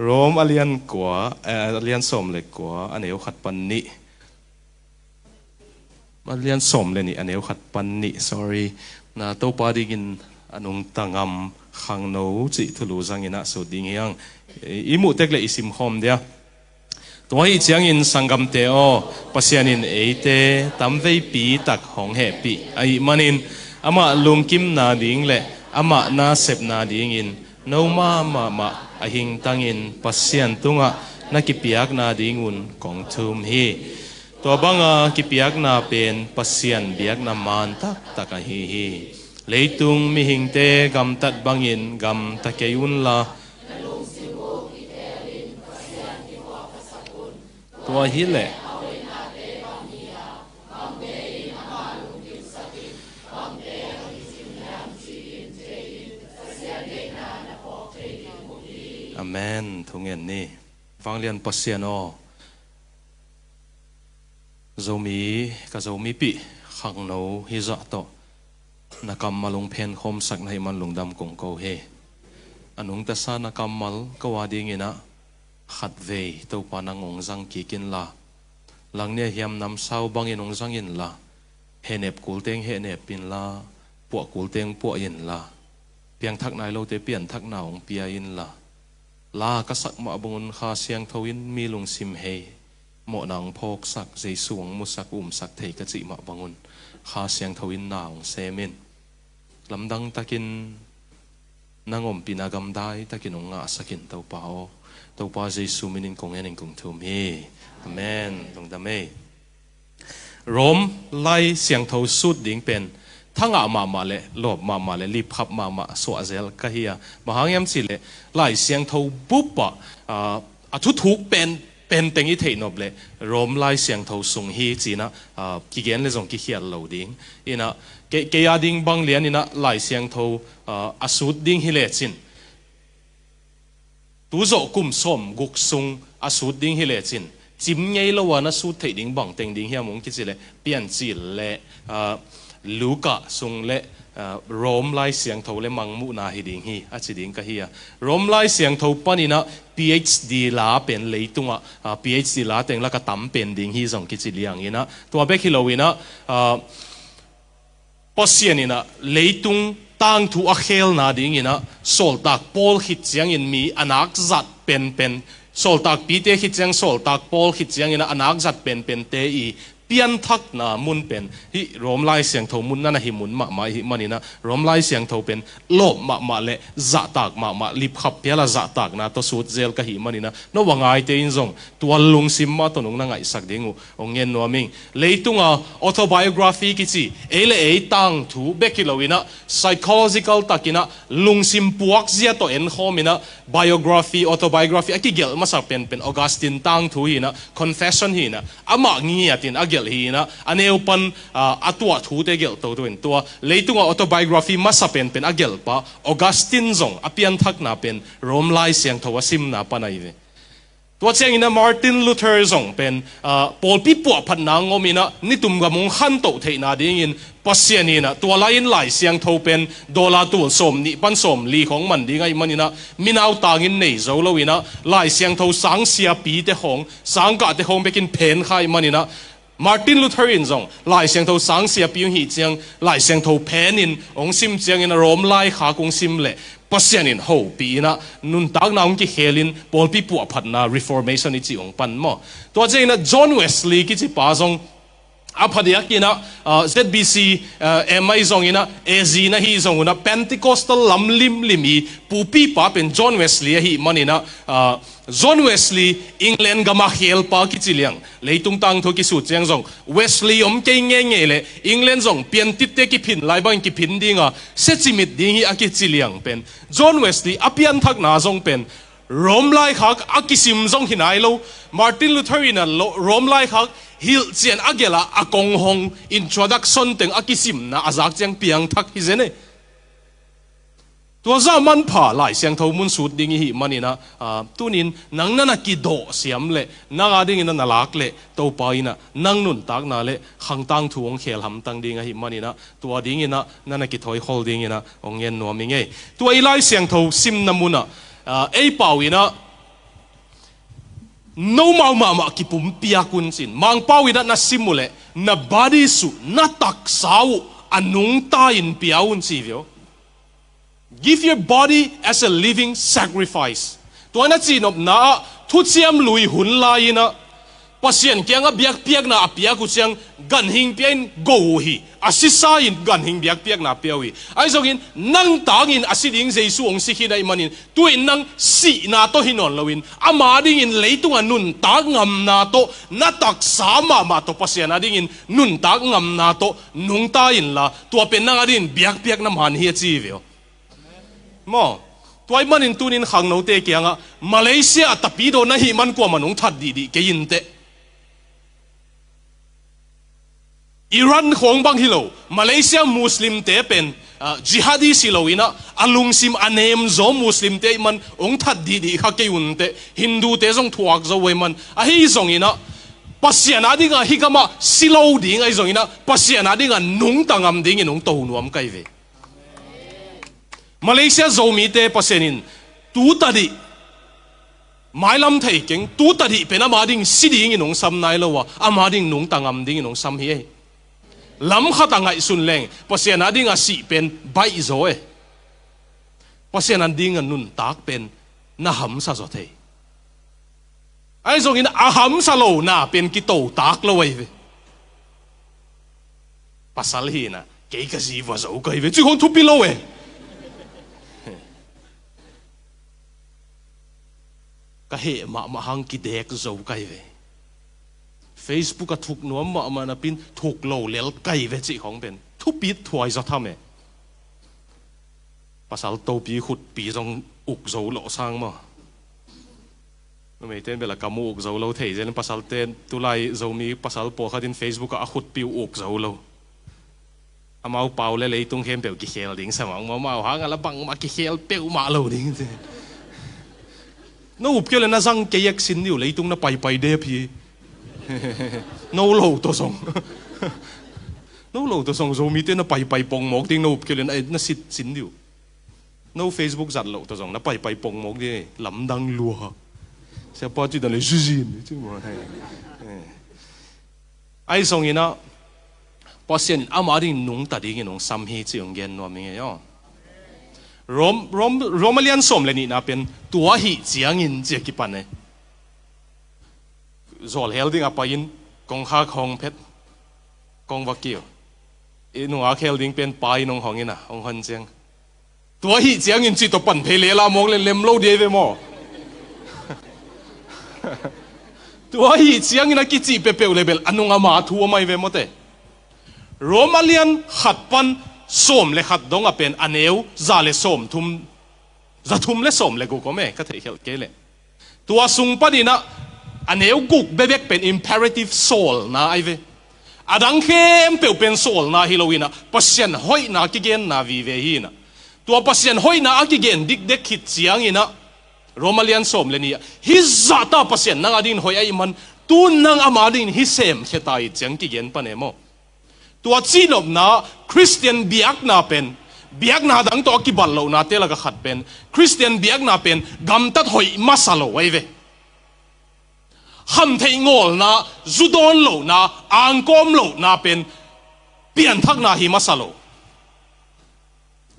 โรมอเลียนกัวอเลียนสมเลยกัวอันเอวขัดปันนิอเลียนสมเลยนี่อันเอวขัดปันนิ sorry นะตัวปาดิกินอันงตังมขังโนจิทุลุจังอินะสุดดิ่งยังอิมุเต็กเลยอิสิมคอมเดียตัวอีจังอินสังกัมเตโอปัสยานินเอเตตัมเวปีตักหงเฮปีไอมันอินอามาลุงกิมนาดิ่งเลยอามานาเซบนาดิ่งอินโนมาอหิงตังอินปัสยันตุงะนักกิปยักนาดิ่งอุนของทุมฮีตัวบังกิปยักนาเป็นปัสยันเบียกนามันตักฮีเลยตุงมิหิงเตกำตัดบังอินกำตะเกยุนลาตัวฮิเลอาเมนทุกเงินนี่ฟังเรียนปัสเซียนอโจมีกับโจมีปีขังโนฮิจัตโตนักมาลงเพนคมสักในมันลงดำกงเกาเฮอันนุงแต่ซานักมาลก็ว่าดีงี้นะขัดเวตัวปานังองจังกีกินละหลังเนี่ยเฮียมนำเศร้าบางอินองจังอินละเฮเนบกูลเตงเฮเนบปินละปวกกูลเตงปวกอินละเพียงทักนายโลเตเปลี่ยนทักนาองเปียอินละลากษักมาบุญข้าเสียงทวินมีลงซิมเฮหมอนังพกสักใจสวงมุสักสักเทกจิมาบังุนข้าเสียงทวินนาองเซมินลำดังตะกินนางอมปีนากำได้ตะกินองอาสกินเต้าเปาตัวป้าเยซูมินินคงเงินคงทุ่มเฮอเมนตรงดำเมโรมไล่เสียงเท้าสุดดิ่งเป็นทั้งอามาเลลบมาเลรีบขับมาสวะเซลก็เฮียมาหางยามสิเลไล่เสียงเท้าปุ๊บทุกเป็นเต็งอีเทนอบเลยโรมไล่เสียงเท้าสูงฮีจีนะกิเกนเลยส่งกิเขียนเหล่าดิ่งอินะเกียดิ่งบางเลียนอินะไล่เสียงเท้าสุดดิ่งฮิเลจินตัวโจกุมสมกุกซุงอาสุดดิ้งฮิเลจินจิมไงละวันอาสุดเทดิ้งบังเต็งดิ้งเฮียมงกิจิเลเปลี่ยนจิเลลูกะซุงเลโรมไล่เสียงเท่าเลมังมุนาฮิดิ้งฮีอาจิดิ้งก็เฮียโรมไล่เสียงเท่าปนินะ PhD ลาเป็นเลยตุงPhD ลาเต็งละก็ตั้มเป็นดิ้งฮีส่งกิจิเลียงอินะตัวเบคิโลวินะปอเซียนินะเลยตุงตั้งถูกเคลนาดิ่งอินะโซลตักพอลฮิตยังอินมีอนักจัดเป็นโซลตักปีเตฮิตยังโซลตักพอลฮิตยังอินะอนักจัดเป็นเตอีเปลี่ยนทักนามุนเป็นฮิรวมไล่เสียงเท่ามุนนั่นฮิมุนมาฮิมันนี่นะรวมไล่เสียงเท่าเป็นโลบมาเลจัดตักมาลิบขับเพียละจัดตักนะตัวสุดเจลก็ฮิมันนี่นะนว่าไงเตอินซงตัวลุงซิมมาตัวนุ่งนั่งไงสักดิ่งองเงินนัวมิงเลยตุงautobiography กิจิเอตั้งถูเบกิโลวินะ psychological ตักินะลุงซิมปวกเสียตัวเอ็นข้อมินะ biography autobiography อักเกลมาสักเป็นออกัสตินตั้งถูหินะ confession หินะอามาเงียตินเกลฮีนะอันเอวปันตัวถูเตเกลตัวตัวเลยตัวออโตไบโอกราฟีมาสับเป็นอเกลปะออกัสตินซงอเปียนทักนาเป็นโรมไลเสียงทวซิมนาปนัยเวตัวเจ้าอินะมาร์ตินลูเทอร์ซงเป็นปอลปีปัวพันนางอมินะนี่ตุ่มกับมงขันโตเทนาดิ่งปัสเซียนีนะตัวไลน์ไลเสียงทวเป็นดอลลาร์ตัวสมนี่ปันสมลีของมันดิ่งไงมันนี่นะมินเอาตางินเนยโจลวินะไลเสียงทวสังเสียปีเตหงสังกะเตหงไปกินเพนไข่มันนี่นะมาร์ตินลูเทอร์อินซงไล่เสียงเท่าสังเสียปิวหีเจียงไล่เสียงเท่าเพนินองซิมเจียงอินโรมไล่ขากงซิมเล่ปัสยานินโฮปีนะนุนตักนาองกิเฮลินปอลปีปัวพัดนา reformation นี่จีองปันมอตัวเจนะจอห์นเวสลีย์กิจิปาซงอาพเดียกินะZBC MI ซงอินะAZ นะฮีซงนะ Pentecostal ลำลิมีปูปีป้าเป็นจอห์นเวสลีย์ฮีมันนี่นะจอห์นเวสลีย์อังกฤษก็มาเฮลป้ากิจิเลียงเลยตุงตังทุกิสุดเจียงซงเวสลีย์อมเก่งเงี้ยเลยอังกฤษซงเปลี่ยนติดเตกิพินไล่บ้างกิพินดิ้งอ่ะเซจิมิดดิ้งฮีอากิจิเลียงเป็นจอห์นเวสลีย์อเปียนทักนาซงเป็นโรมไล่ขักอากิซิมซงหินไอโลมาร์ตินลูเทอร์นะโรมไล่ขักฮิลเจียนอาเกล่าอากงฮงอินโทรดักชั่นถึงอากิซิมนะอาจากเจียงเปียงทักฮิเจเน่ ตัวจะมันผ่าหลายเสียงเท่ามุนสุดดิ่งหิมันนี่นะตัวนี้นังนั่นน่ะกิโดเสียมเละนักดิ่งนั่นน่ะลักเละตัวไปน่ะนังนุ่นตักน่ะเละขังตั้งทวงเขียลหำตั้งดิ่งหิมันนี่นะตัวดิ่งน่ะนั่นน่ะกิถอยโคลดิ่งน่ะองเงินนัวมิงเอตัวอีไลเสียงเท่าซิมน้ำมุนน่ะไอ้เป่าอีน่ะno ma ki pum pia kun sin mang pawina na simule na body su na tak sau anung ta in piaun sivyo give your body as a living sacrifice to na chinop na thu chiam lui hun lai na pasien kyanga biak piak na apia ku chiang gan hing pian go hi asisa in gan hing biak piak na piawi ai zongin nang tangin asiding jesu ong sikhi dai manin tuin nang si na to hinon lowin ama ding in leitung anun ta ngam na to na tak sama ma to pasien ading in nun ta ngam na to nung ta in la to pen nang adin biak piak na man hi chi veo mo toy manin tunin khang no te kyanga Malaysia tapido na hi man ko manung that di ke yin te Iran khong bang hilo Malaysia Muslim te pen jihadi siloina alung sim anem zo Muslim te man ong that di kha ke un te Hindu te zong thuak zo we man a hi zong ina pasian adinga hikama silo ding ai zong ina pasian adinga nung tangam ding in ong to nuam kai ve Malaysia zo mi te pasenin tu tadi mai lam thei keng tu tadi pena ma ding siding in ong sam nai lo wa ama ding nung tangam ding in ong sam hi lam khata ngai sun leng pasien ading a si pen bai zo e pasien anding nun tak pen na ham sa zo thei ai zong in a ham sa lo na pen ki to tak lo wei ve pasal hi na ke ka si wa zo kai ve chu hon thu pi lo e ka he ma hang ki dek zo kai ve Facebook ก็ถูกนัวมามันเป็นถูกโลเลลไก่เวจิของเป็นทุบปีถวยจะทำเองภาษาโตปีขุดปีจงอุกโจโลสร้างมาไม่เต้นเวลากำอุกโจโลเที่ยนภาษาเต้นตุไลโจมีภาษาปอขัดิน Facebook ก็ขุดปีอุกโจโลอามาเป่าเลยเลยตุ้งเข้มเปียวกิเคลดิ้งสมองมาหางอะไรบังมากิเคลเปียวมาโลดิ้งนู้อุบเกี่ยวเลยนะจังเกียกสินอยู่เลยตุ้งน่ะไปเดพีno lo to song no lo to song zo mi te na pai pong mok ting no kelen ai na sit sin diu no Facebook zat lo to song na pai pong mok di lam dang lua se pa ti da le jujin chu mo thai ai song ina pasien amari nung ta ding nong sam hi chiong gen no mi yo romalian som le ni na pen tua hi chiang in che ki pan ne zol helding apain kong kha khong phet kong wakio inu a helding pen pai nong hongina ong han cheng tua hi chiang in chi to pan phele la mong le lem lo de ve mo tua hi chiang in a ki chi pe pe level anunga ma thu mai ve mo te romalian khat pan som le khat dong a pen aneu za le som thum za thum le som le gu ko me ka thei hel ke le tua sung panina aneu guk bebek pen imperative soul na ai ve adang khem pe pen soul na hilowina pasien hoi na ki gen na vi ve hi na tua pasien hoi na ki gen dik dek khit chiang ina romalian som le ni hi zata pasien nang adin hoi ai man tu nang amadin hi sem khetai chang ki gen panemo tua chinop na Christian biak na pen biak na dang to ki bal lo na te la ka khat pen Christian biak na pen gam tat hoi masalo ai ve ham thei ngol na zudon lo na angkom lo na pen pian thak na hi masalo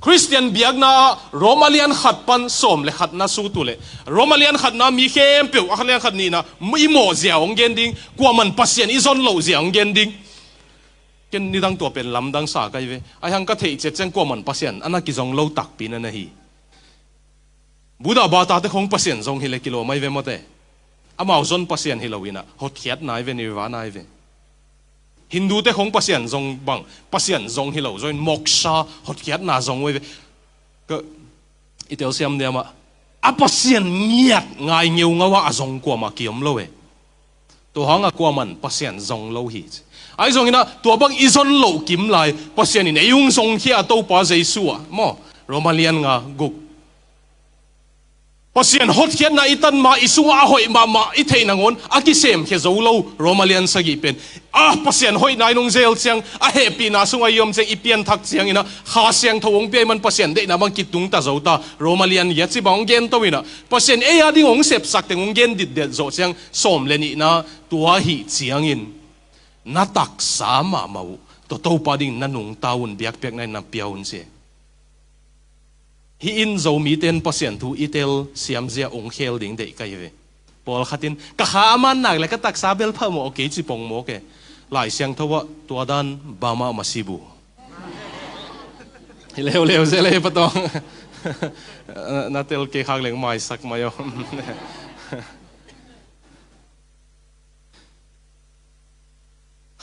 Christian biak na Romalian khat pan som le khat na su tu le Romalian khat na mi khem pe akhan khat ni na mi mo zia ong gen ding kwa man pasien izon lo zia ong gen ding ken ni dang to pen lam dang sa kai ve ai hang ka thei che cheng kwa man pasien ana ki zong lo tak pin na hi buda ba ta te khong pasien zong hi le kilo mai ve mo te amao zon pasien hilowina hot khiat nai ve nirvana ai ve Hindu te khong pasien zong bang pasien zong hilo zoin moksha hot khiat na zong we ka itel siam de ma a pasien miat ngai ngeu ngawa azong ko ma kiom lo we to hanga ko man pasien zong lo hi ai zong ina to bang izon lo kim lai pasien in eyung zong khia to pa jesu mo Romalian nga guk pasien hot khian na itan ma isunga hoi ma ithei nangon akisem khe zolo Romalian sagi pen pasien hoi nai nong zel chiang a happy na sunga yom cheng ipian thak chiang ina kha siang thawong pe man pasien de na bang kitung ta zota Romalian ya chi bang gen to ina pasien e ya ding ong sep sak teng ong gen dit de zo chiang som le ni na tua hi chiang in na tak sama mau to pa ding nanung taun biak pek nai na piaun se hi in zo mi ten pasien thu itel siam zia ong khel ding de kai ve pol khatin ka kha man nak le ka tak sabel pha mo ke chi pong mo ke lai siang thawa tua dan bama masibu hileu leu ze le patong na tel ke khak leng mai sak mayo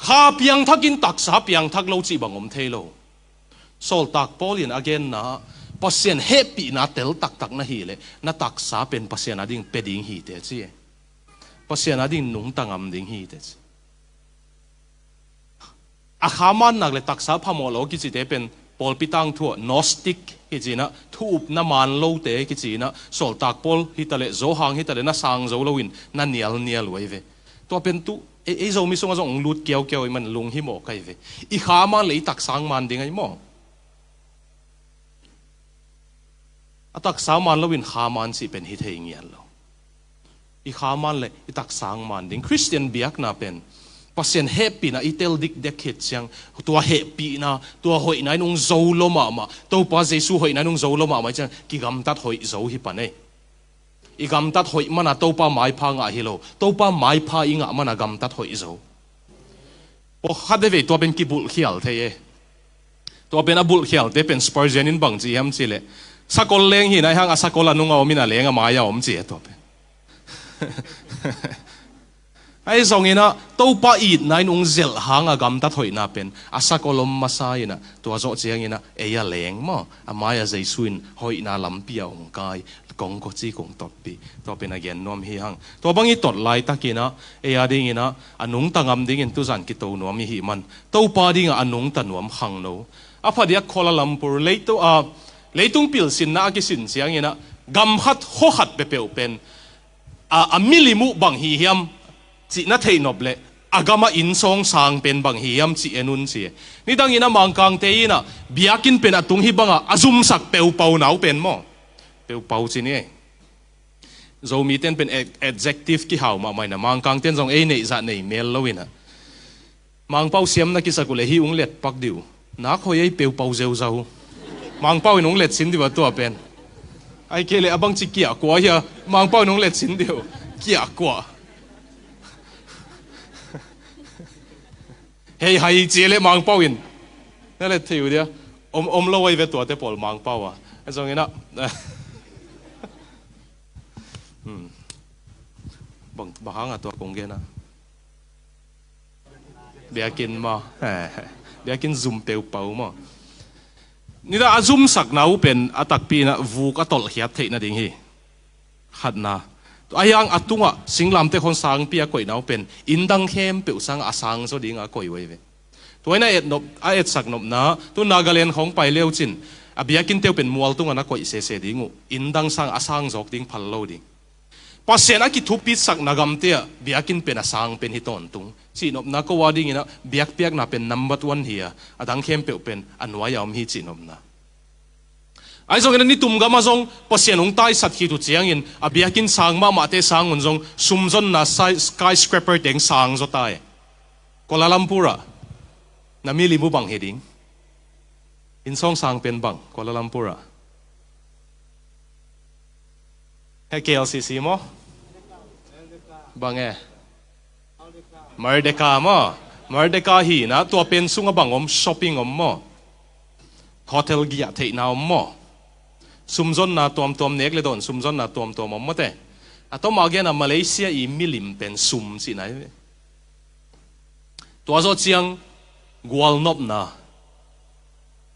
kha piang thakin tak sa piang thak lo chi bangom thelo sol tak polin again na pasien happy na tel tak tak na hi le na tak sa pen pasien ading peding hi te chi pasien ading nung tangam ding hi te chi a khaman nak le tak sa phamo lo ki chi te pen pol pitang thu gnostic ki chi na thup na man lo te ki chi na sol tak pol hi tale zo hang hi tale na sang zo lo in na nial wei ve to pen tu e zo mi songa zong lut kiao man lung hi mo kai ve I khaman le tak sang man ding ai mo atak saman lo win khaman si pen hi thei ngial lo I khaman le itak sang man ding Christian biak na pen pasien happy na itel dik dek hit siang tua happy na tua hoi na nung zo lo ma to pa jesu hoi na nung zo lo ma chang ki gam tat hoi zo hi pane I gam tat hoi mana to pa mai pha nga hi lo to pa mai pha I nga mana gam tat hoi zo o khade ve to ben ki bul khial the ye to ben a bul khial te pen Spurgeon in bang chi ham chi le sakol leng hi nai hang a sakol anunga omina lenga maya om chi to pe ai zong ina to pa it nai nung zel hanga gam ta thoi na pen a sakolom masa ina to zo chiang ina e ya leng mo a maya jaisuin hoi na lampia ong kai kong ko chi kong tot pi to pen again nom hi hang to bangi tot lai takina e ya ding ina anung tangam ding in tu zan ki to nom hi man to pa ding anung tanuam hang no a phadia Kuala Lumpur leito a leitung pil sin na ki sin siang ina gam khat ho khat pe pe pen a milimu bang hi hiam chi na thei noble agama in song sang pen bang hi hiam chi enun chi ni dang ina mangkang te ina biakin pen atung hi banga azum sak peu pau nau pen mo peu pau chi ni zo mi ten pen adjective ki haw ma mai na mangkang ten jong e nei za nei mel lowina mang pau siam na ki sakule hi ung let pak diu na khoi ei peu pau zeu zau mang pau nong let sin diwa to pen ai kele abang chi kia kwa ya mang pau nong let sin diu kia kwa hey hai chele mang pau in na let thiu dia om lo wai ve to te pol mang pau a azong ina bang bahang a to kong ge na biakin ma biakin zoom peu pau ma nida azum sak nau pen atak pi na vuk atol hiat thei na ding hi khat na ayang atunga singlam te khon sang pia koi nau pen indang khem pe sang asang so ding a koi wei ve toina et nop a et sak nop na tu Nagaland khong pai leu chin a biakin teu pen mual tunga na koi se dingu indang sang asang jok ding phal lo ding pasena ki thupi sak nagam te biakin pen asang pen hiton tung chi nop na ko wading ina biak piak na pen number 1 here adang khem pe pen anwa yam hi chi nop na ai zong ni tum ga ma zong pasien ong tai sat ki tu chiang in a biakin sang ma te sang un zong sumzon na skyscraper teng sang zo tai Kuala Lumpur na mili mu bang heading in song sang pen bang Kuala Lumpur he KLCC mo bang Merdeka hi na tua pen sunga bangom shopping mo hotel gia thei na mo sumzon na tom nek le don sumzon na tom mo te atom again na Malaysia I milim pen sum si na tua zo chiang gwal nop na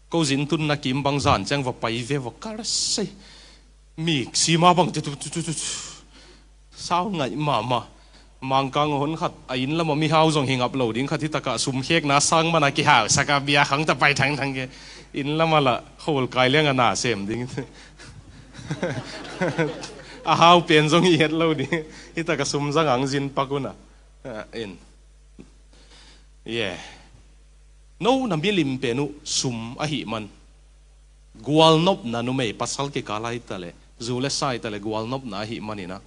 ko zin tun na kim bang zan chang va pai ve va kar sei mi sima bang tu sao ngai ma mang kang hon khat ain lama mi hau zong hing uploading khat hi taka sum khek na sang mana ki hau saka bia khang ta pai thang thang ke in lama la hol kai leng ana sem ding a hau pen zong hi het lo di hi taka sum zang ang jin pakuna in yeah no na milim penu sum a hi man gwal nop na nu mei pasal ke kalai tale zule sai tale gwal nop na hi manina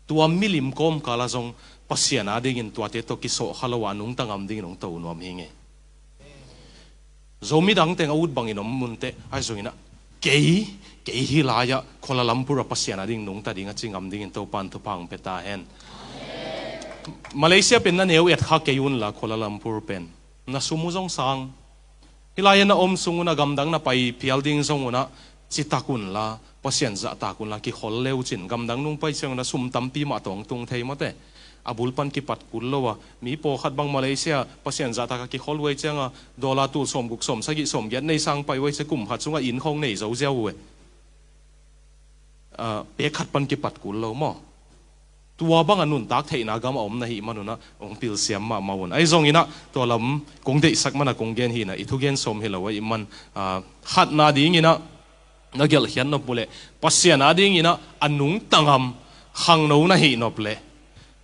tua milim kom kala zong pasiana ding in tua te to ki so khalawa nung tangam ding nong to nom hinge zomi dang teng out bang inom munte ai zongina ke hi la ya Kuala Lumpur pasiana ding nung ta ding a chingam ding in to pan to pang peta hen Malaysia pen na neu et kha ke yun la Kuala Lumpur pen na sumu zong sang hilaya na sunguna gamdang na pai pial ding zong una chitakun la pasien za takun la ki hol leu chin gamdang nung pai chang na sum tampi ma tong tung thei mate abul pan ki pat kul lowa mi po khat bang Malaysia pasien za ta ki hol wei changa dola tu som guk som sagi som get nei sang pai wei se kum hat chunga in khong nei zo zeu we pe khat pan ki pat kul lo mo tua bang anun tak thei na gam om na hi manuna ong pil siam ma mawon ai zong ina to lam kong dei sak mana kong gen hi na ithu gen som hi lo wei man khat na ding ina nagel hian no pule pasian ading ina anung tangam hang no na hi no ple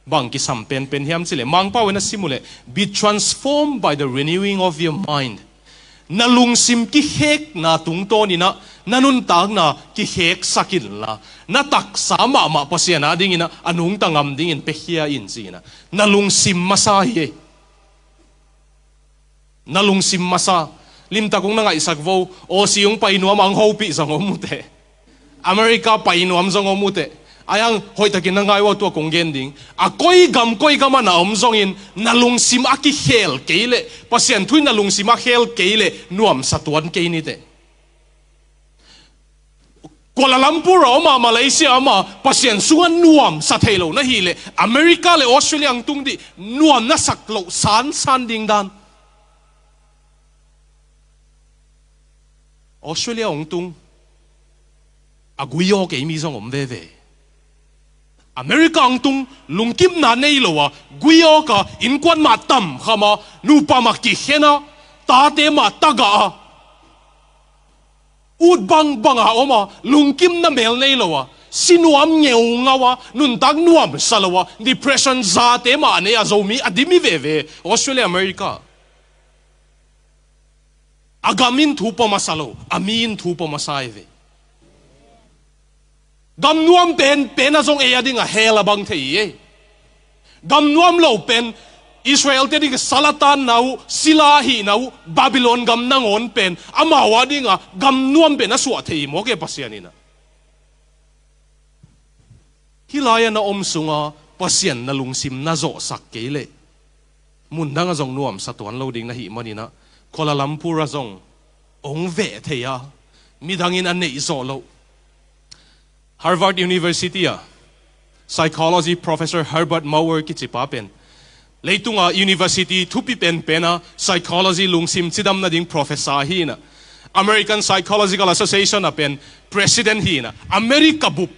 bang ki sam pen pen hiam chile mang pa wena simule be transformed by the renewing of your mind nalung sim ki hek na tung to ni na nanun tag na ki hek sakin la na tak sama ma pasian ading ina anung tangam ding in pehia in sina nalung sim masa hi nalung sim masa lim ta kung na nga isak vo o siyong painuam ang hopi sa ngomute Amerika painuam sa ngomute ayang hoy takin na nga iwa to kung gending akoy gam na omzongin nalungsim aki hel keile pasien tuy nalungsim aki hel keile nuam satuan keinite Kuala Lumpur ama Malaysia ama pasien suan nuam sa thelo na hile Amerika le Australia ang tungdi nuam na saklo san ding dan Australia ong tung aguyo ke mi zong om ve America ang tung lungkim na nei lo wa guyo ka in kwan ma tam khama nu pa ma ki hena ta te ma taga ud bang banga oma lungkim na mel nei lo wa sinuam ngeu ngawa nun tag nuam salawa depression za te ma ne azomi adimi ve Australia America agamin thupa masalo amin thupa masaive gam nuam pen azong e ading a hela bang thei gam nuam lo pen Israel te ding salatan nau silahi nau Babylon gam nangon pen amawa ding a gam nuam pen aswa thei mo ke pasianina hilaya na sunga pasian na lungsim na zo sak kele mundang azong nuam satuan lo ding na hi manina Kuala Lumpur azong ong ve theya midangin an nei zo lo Harvard University psychology professor Herbert Maurer ki chipapen leitunga university thupi pen pena psychology lungsim chidam na ding professor hina American Psychological Association a pen president hina America bup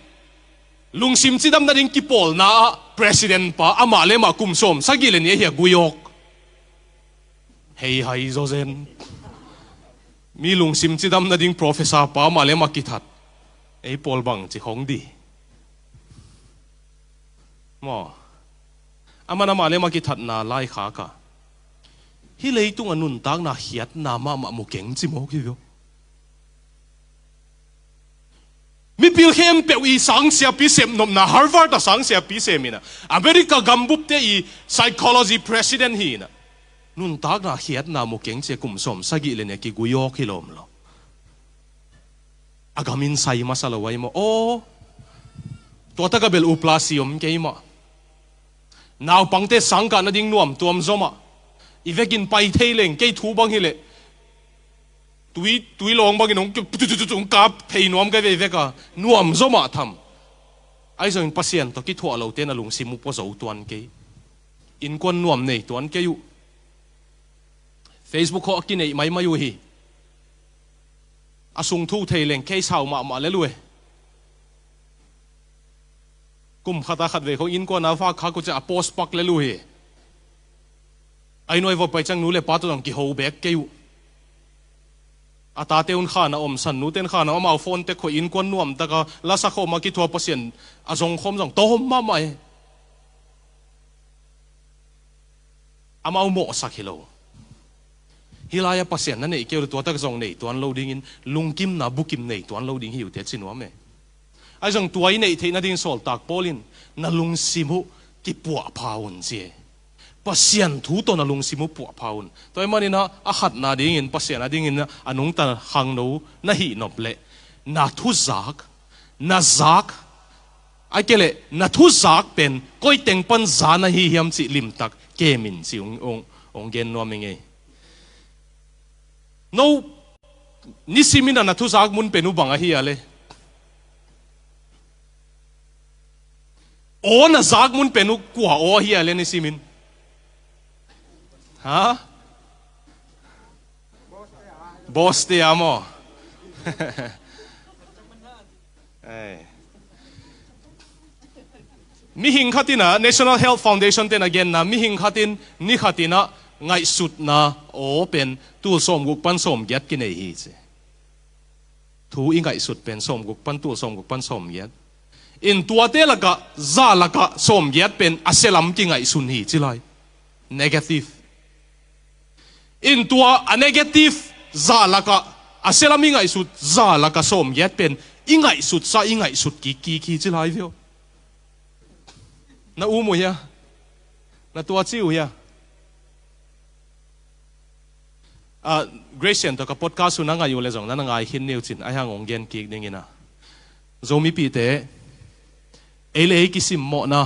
lungsim chidam na ding kipol na president pa amale ma kumsom sagilen ye hi guyok hey hai zozen mi lungsim chidam na ding professor pa male makithat ei pol bang chi hongdi mo amana male makithat na lai kha ka hi leitung anun tang na hiat na ma mu keng chi mo ki yo mi pilhem pe wi sang sia pi sem nom na Harvard da sang sia pi semina America gambup te I psychology president hi na nun tag na hiat na mo keng che kum som sagi le ne ki guyo kilom lo agamin sai masalawai mo o to ta gabel uplasium ke ma naw pangte sangka na ding nuam tuam zoma ivekin pai theileng ke thu bang hile tui long bang nong tung kap thei nuam ka ve ka nuam zoma tham ai zong pasien to ki thu alo te na lung simu po zo tuan ke in kon nuam nei tuan ke yu Facebook ko ki nei mai mayu hi asung thu theileng ke sau ma le lui กุมขัดขัดเวเขาอินกว่านาฟ้าข้าก็จะอโปสปักเลยลุยไอ้หน่วยว่าไปจังนู้เลยป้าตัวต้องกี่โฮแบกเกี่ยวอาตาเตอุนข้านะอมสันนู้เต้นข้านะเอาโฟนเตะขอินกวนน่วมแต่ก็ลาสักโคมากี่ทัวเปอร์เซ็นต์อาจงคมส่งโตมาใหม่อามาเอาโมสักฮิโลฮิลายาเปอร์เซ็นต์นั่นเองเกี่ยวตัวตะกส่งในตัวเราดิ้งลุงกิมนะบุกิมในตัวเราดิ้งหิวเท็ดสินวะเมไอ้ส่งตัวในเทนดิ้งโซลตากโพลินนั่ลุงซิมุกิปัวพาวนเจปัสยันทูตัวนั่ลุงซิมุปัวพาวนตัวมันนี่นะอาขัดนาดิ้งปัสยันนาดิ้งนะอนุงตาขังโนนะฮีนบเละนาทุซักนาซักไอ้เกล่นาทุซักเป็นก้อยเต็งปันจานะฮียมสิลิมตักเกมินสิองเกนนัวมิงเงโนนิสิมินานาทุซักมุนเป็นอุบังอะฮีอะไรโอ้น่ะซักมุนเป็นอุกัวโอ้ฮีอะไรนิสิมินฮะบอสเตียมอมิหิงขัดินะ National Health Foundation เต็น again นะมิหิงขัดินนี่ขัดินะไงสุดนะโอ้เป็นตัวสมกุกปันสมเย็ดกินไอ้ฮีเจทูอิงไงสุดเป็นสมกุกปันตัวสมกุกปันสมเย็ดอินตัวเตละกะซาละกะสมเย็ดเป็นอาเซลัมกิงไงสุนฮีจิไล negative อินตัวอัน negative ซาละกะอาเซลัมอิงไงสุดซาละกะสมเย็ดเป็นอิงไงสุดซาอิงไงสุดกี่จิไลเดียวน่าอู้มวยะน่าตัวจิ้วยะGrayson ตัวกับ podcast สุนังอายุเลยส่งนั่นงายหินนิวจินไอ้ห่างองเกนกิกนี่นะโจมีปีเตเอเลกิสิมโมนะ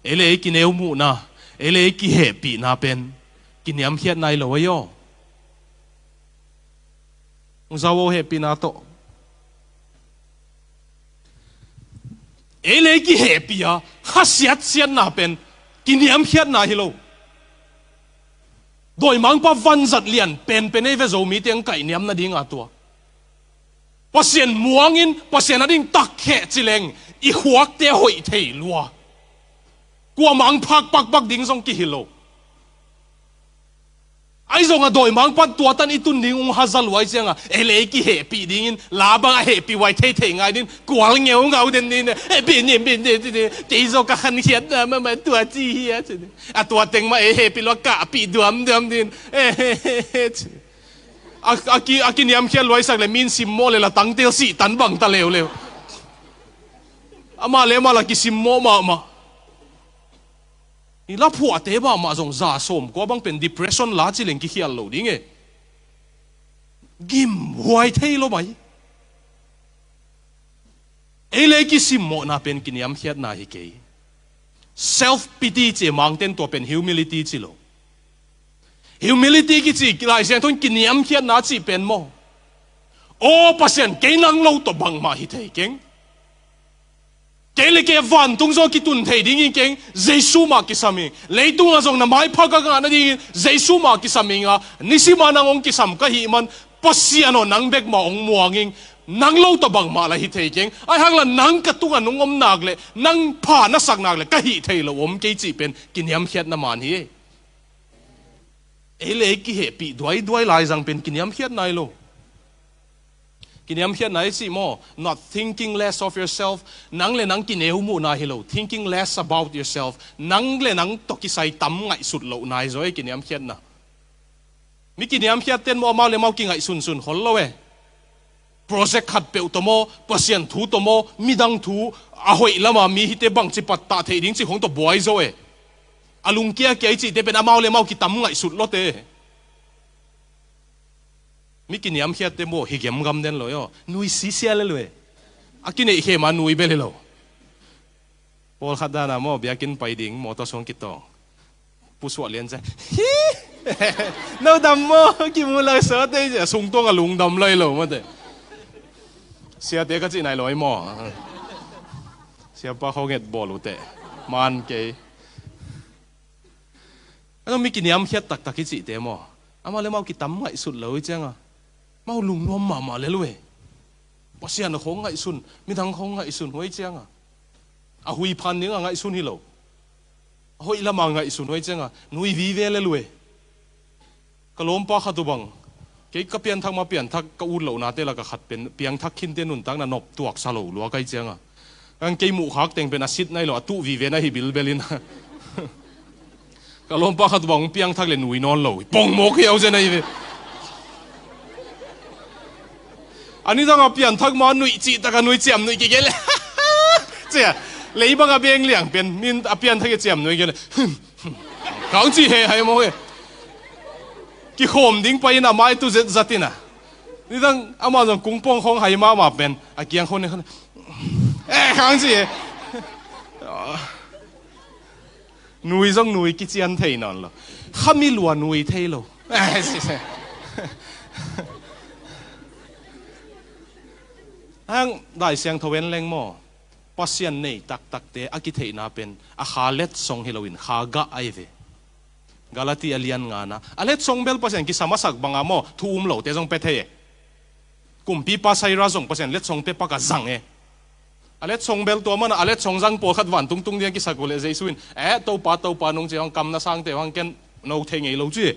เอเลกิเนวมูนะเอเลกิเฮปีนะเป็นกินยำเฮียนในหรอวะโยองซาวเฮปีนะโตเอเลกิเฮปีอะข้าเสียดเสียนนะเป็นกินยำเฮียนนะฮิโลโดยมังปะวันจัดเลียนเป็นไอ้เวโซมีเตียงไก่เนียมนาดิ้งอ่ะตัวพอเสียนมัวงินพอเสียนนาดิ้งตักแขะจิเลงอีหัวเตะหอยเทลัวกลัวมังพักปักดิ้งส่งกี่ฮิโลไอ้ส่งอ่ะโดยมังปัดตัวตันอีตุนดิ้งองฮัซัลไว้เสียงอ่ะเอเลกี่เฮปีดิ้งลาบังเฮปีไว้เทไงดิ้งกลัวเงี้ยวเงาเด่นนี่เนี่ยเป็นตีโซกะขันเขียนมันตัวจี้เฮียอ่ะตัวเต็งมาเฮปีลวกะปีดวมดิ้งอากินยามเขียนไว้สักเลยมินซิมโมเลยละตั้งเตียวสีตันบังตะเลวอามาเลยมาละกิซิมโมมานี่ละผัวเตะบ้ามาส่งซาสมก็บังเป็น depression ลาจิเลงกิเขียนโหลดิ้งกิมหวยเทโลไหมเอเลกิซิมโมน่าเป็นกินยามเขียนน่าฮิเกย์ self pity เจมังเต้นตัวเป็น humility จิโลhumility กิจิกลายเสียงทุนกินยำเขียนนาจิเป็นโมโอ้ปัสเซนเกนังเราตัวบังมาฮิเทเก่งเกลเกวันตุงโซกิตุนเทดิ้งเก่งเจสุมากิสามิเลยตุงอาจงน้ำไม้พักกันนั่นดิ้งเจสุมากิสามิงอ่ะนิสิมานังองกิสามก็ฮิมันปัสเซียนนังเบกมาองมัวงิงนังเราตัวบังมาละฮิเทเก่งไอ้ห่างละนังกระตุงนุ่งอมนักเลยนังผ่านักสักนักเลยก็ฮิเทละอมเกจิเป็นกินยำเขียนน้ำมันฮีเอเลกิเฮปีด้วยลายจังเป็นกินยำเขียนไหนโลกินยำเขียนไหนสิโม not thinking less of yourself นังเลยนังกินเอวมูนายโล thinking less about yourself นังเลยนังตกิใส่ตั้มไงสุดโลนายจ้อยกินยำเขียนนะมีกินยำเขียนเต้นมัวมาเลยมากินไงสุนคนละเว้โปรเจกต์ขัดเปลวตัวโมเปอร์เซ็นต์ทูตัวโมมีดังทูอาหอยละมามีฮิตบังจิปัตตาเทดิ้งสิของตัวบอยจ้อยอาลุงเกียเกียจิเตเป็นอามาเลยมากิตั้มไงสุดโลเตมิกินยามเขียดเตโมฮิเกมกำเดนเลยอ๋อนุยซีเซียเลยอากินเอเฮมานุยเบลเลยพอขัดดานะโมเบียกินไปดิ่งมอเตอร์ซองกิตองผู้สวดเลียนใจฮิน้าดำโมกิมูเลยเสือเตจะส่งตัวกับลุงดำเลยเหรอมาเตเสียเตก็จีไหนลอยหม้อเสียป้าเขาเก็ตบอลลูเตมันเกยแล้วมิกินยามเขียดตักกิจิเตโมอามาเลยมากิตั้มไงสุดเลยจังอ่ะมาลุงนวมมาเลยลุยปัสยานของไงสุนมีทางของไงสุนไว้จังอ่ะ a hui phan ning anga isun hi lo hoi lama nga isun hoi chenga nui vi ve le lui kalom pa khatu bang ke ka pian thak ma pian thak ka u lo na te la ka khat pen piang thak khin te nun tak na nop tuak sa lo lo kai chenga ang ke mu khak teng pen a sit nai lo tu vi ve na hi bil belin kalom pa khatu bang piang thak le nui non lo pong mo ke au je nai ve ani dang a pian thak ma nui chi ta ka nui chiam nui ke ge le che lấy bằng cái biếng liang bên min à biếng thấy cái chém nói cái này không chỉ hệ hay mà cái khom đinh bay na mai tu zet zatina đi đang à mà rằng cung phong không hay mà bên à kiang không này không chỉ nuôi giống nuôi cái chiên thấy nó là không mi lùa nuôi thấy lo hang đại sang thâu ven leng mò pasian nei tak tak te akithei na pen a khalet song Halloween khaga aive galati alian nga na alet song bel pasian ki samasak banga mo thum lo te jong pe the kumpi pa sai ra jong pasian let song pe pa ka zang e alet song bel to man alet song jang po khat wan tung tung diang ki sakole jesuin to pa nong chang kam na sang te wang ken no the ngei lo chi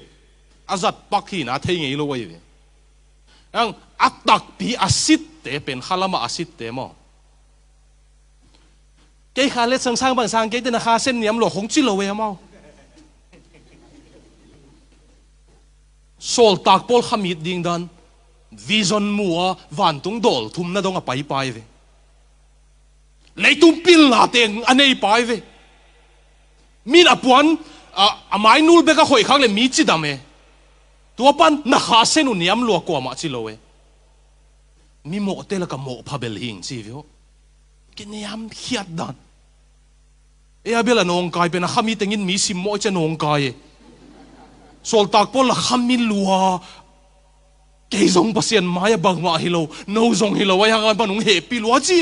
azat pak hi na the ngei lo wai ve ang atak pi asit te pen khalama asit te mo cái khá lết sang bằng sang cái tên là khá sen niệm lộ không chỉ lộ về mau sol tak pol khamit ding dan vision mua van tung dol thum na dong a pai pai ve lấy tung pin la teng anei pai ve min apuan a mai nul be ka khoi khang le mi chi dam e tua pan na kha sen u niam lo ko ma chi lo e mi mo te la ka mo phabel hing chi ve cái niam khiat dan e abela nong kai pe na khami tengin mi sim mo cha nong kai sol tak pol la khami lua ke zong pasien maya bang ma hilo no zong hilo wa yang ban ung he pi lua chi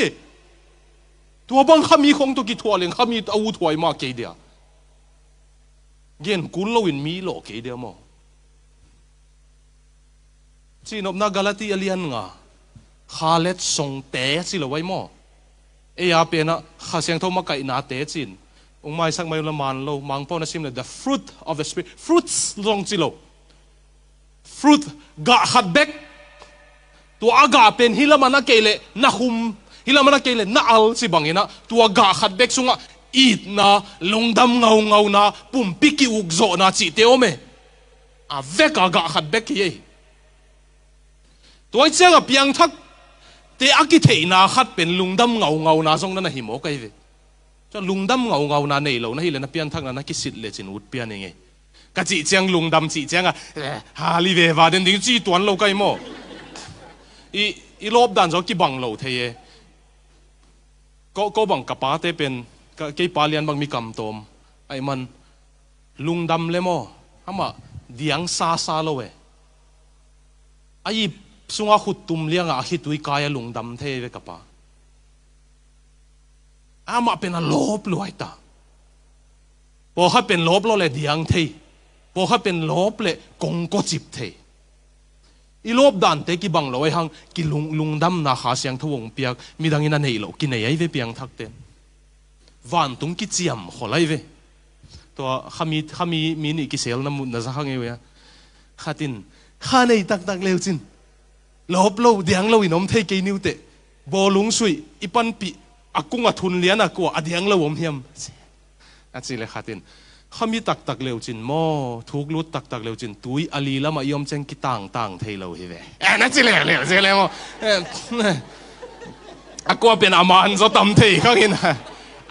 tua bang khami khong to ki thua leng khami au thuai ma ke dia gen kun lo in mi lo ke dia mo chi nop na galati alian nga khalet song te chi lo wai mo e ya pe na kha seng tho ma kai na te chin ung mai sak mai la man lo mang po na sim le the fruit of the spirit fruits long chi lo fruit ga khat bek tu aga pen hilama na kele na hum hilama na kele na al si bangina tu aga khat bek sunga eat na longdam ngau na pum piki uk zo na chi te ome a vek aga khat bek ye toy chenga piang thak te aki thei na khat pen lungdam ngau na song na hi mo kai ve cho lungdam ngau na nei lo na hi le na pian thak na ki sit le chin ut pian nge ka chi chang lungdam chi chang ha li ve wa den ding chi tuan lo kai mo i lob dan zo ki bang lo the ye ko bang ka pa te pen ka ke pa lian bang mi kam tom ai man lungdam le mo ama diang sa lo we ai sunga khut tum liang a hi tui kaya lungdam the ve ka pa ama pen a lob lo ai ta po ha pen lob lo le diang the po ha pen lob le kong ko chip the i lob dan te ki bang lo ai hang ki lungdam na kha siang thawong piak midang ina nei lo ki nei ai ve piang thak te van tung ki chiam kholai ve to khami mi ni ki sel na mu na za hang e we khatin kha nei tak leu chin lop lo diang lo inom thei ke niu te bolung sui ipan pi akunga thun lian a ko adiang lo om hiam a chi le khatin khami tak leu chin mo thuk lut tak leu chin tui ali lama yom cheng ki tang thei lo hi ve na chi le mo a ko pen aman zo tam thei khang in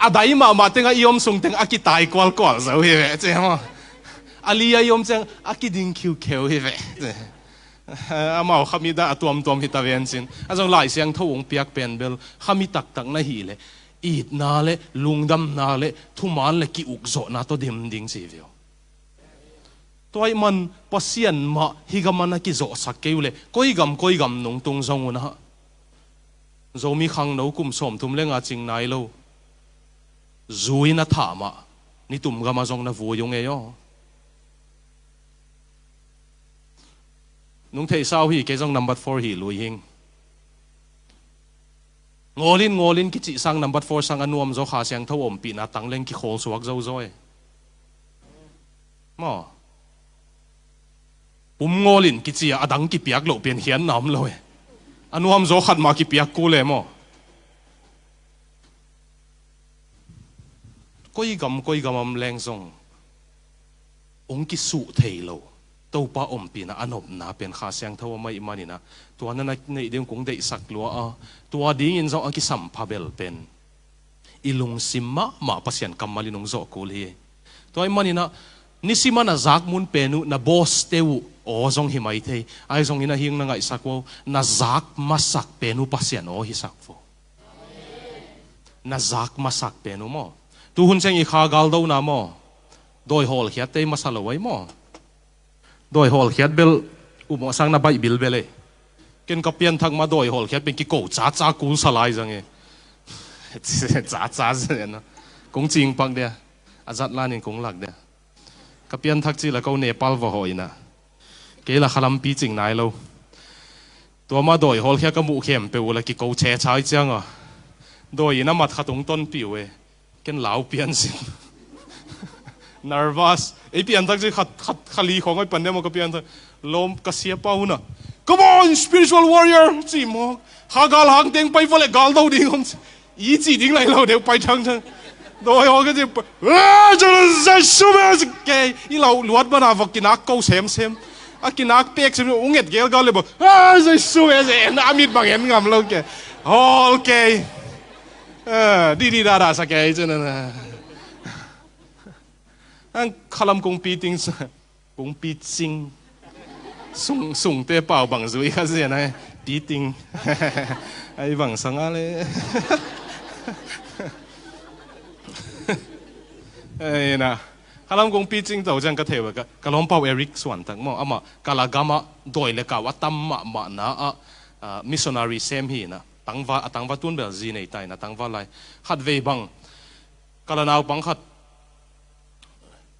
a dai ma tenga yom sung teng a ki tai kwal zo hi ve che mo ali yom cheng a ki ding kheu hi ve amao khami da atuam hita ven sin azong lai siang thawong piak pen bel khami tak na hi le eat na le lungdam na le thuman le ki uk zo na to dim ding si veo toy man pasian ma higamana ki zo sak ke le koi gam nong tung zong na zo mi khang no kum som thum le nga ching nai lo zui na tha ma ni tum gama zong na vu yong e yo nung thei sao hi ke jong number 4 hi lui hing ngolin ki chi sang number 4 sang anuam zo kha siang tho om pi na tang leng ki khol suak zo zo e mo ngolin ki chi adang ki piak lo pen hian nam lo e anuam zo khat ma ki piak ku le mo koi gam am leng zong ong ki su thei lo to pa om pi na anop na pen kha siang tho mai mani na tua na nei ding kung dei sak lua a tua ding in zo a ki sam pha bel pen ilung simma ma pasian kamali nong zo ko le toy mani na nisima na zak mun penu na boss teu o zong hi mai thei ai zong ina hing na ngai sakwo na zak masak penu pasian o hi sakfo na zak masak penu mo tu hun cheng i kha gal do na mo doi hol khiat te masalo wai mo doi hol khiat bel u mo sang na bai bil bele ken ka pian thak ma doi hol khiat ben ki ko cha kul salai jang e cha na kong ching pak dia azat lan in kong lak dia ka pian thak chi la ko nepal wa hoina ke la khalam pi ching nai lo to ma doi hol khiat ka mu khem pe u la ki ko che chai chang a doi na mat khatung ton pi we ken lau pian sin nervous ei pian thak chi khali khong ai pan ne mo ka pian thak lom ka sia pau na come on spiritual warrior chi mo ha gal hang teng pai vole gal do ding om yi chi ding lai lo de pai thang thang doi ho ka chi a su me ke i lo luat ba na vak kinak ko sem a kinak pek sem unget gel gal le bo a su me na amit bang en ngam lo ke okay di da sa ke chen na ang khalam kong pi ting kong pi sing sung te pao bang zui kha zen ai pi ting ai bang sang ale ai na khalam kong pi ting to jang ka thewa ka kalom pau eric swan tak mo ama kalagama doi le ka watam ma na missionary sem hi na tangwa tun bel zi nei tai na tangwa lai khat ve bang kalanau bang khat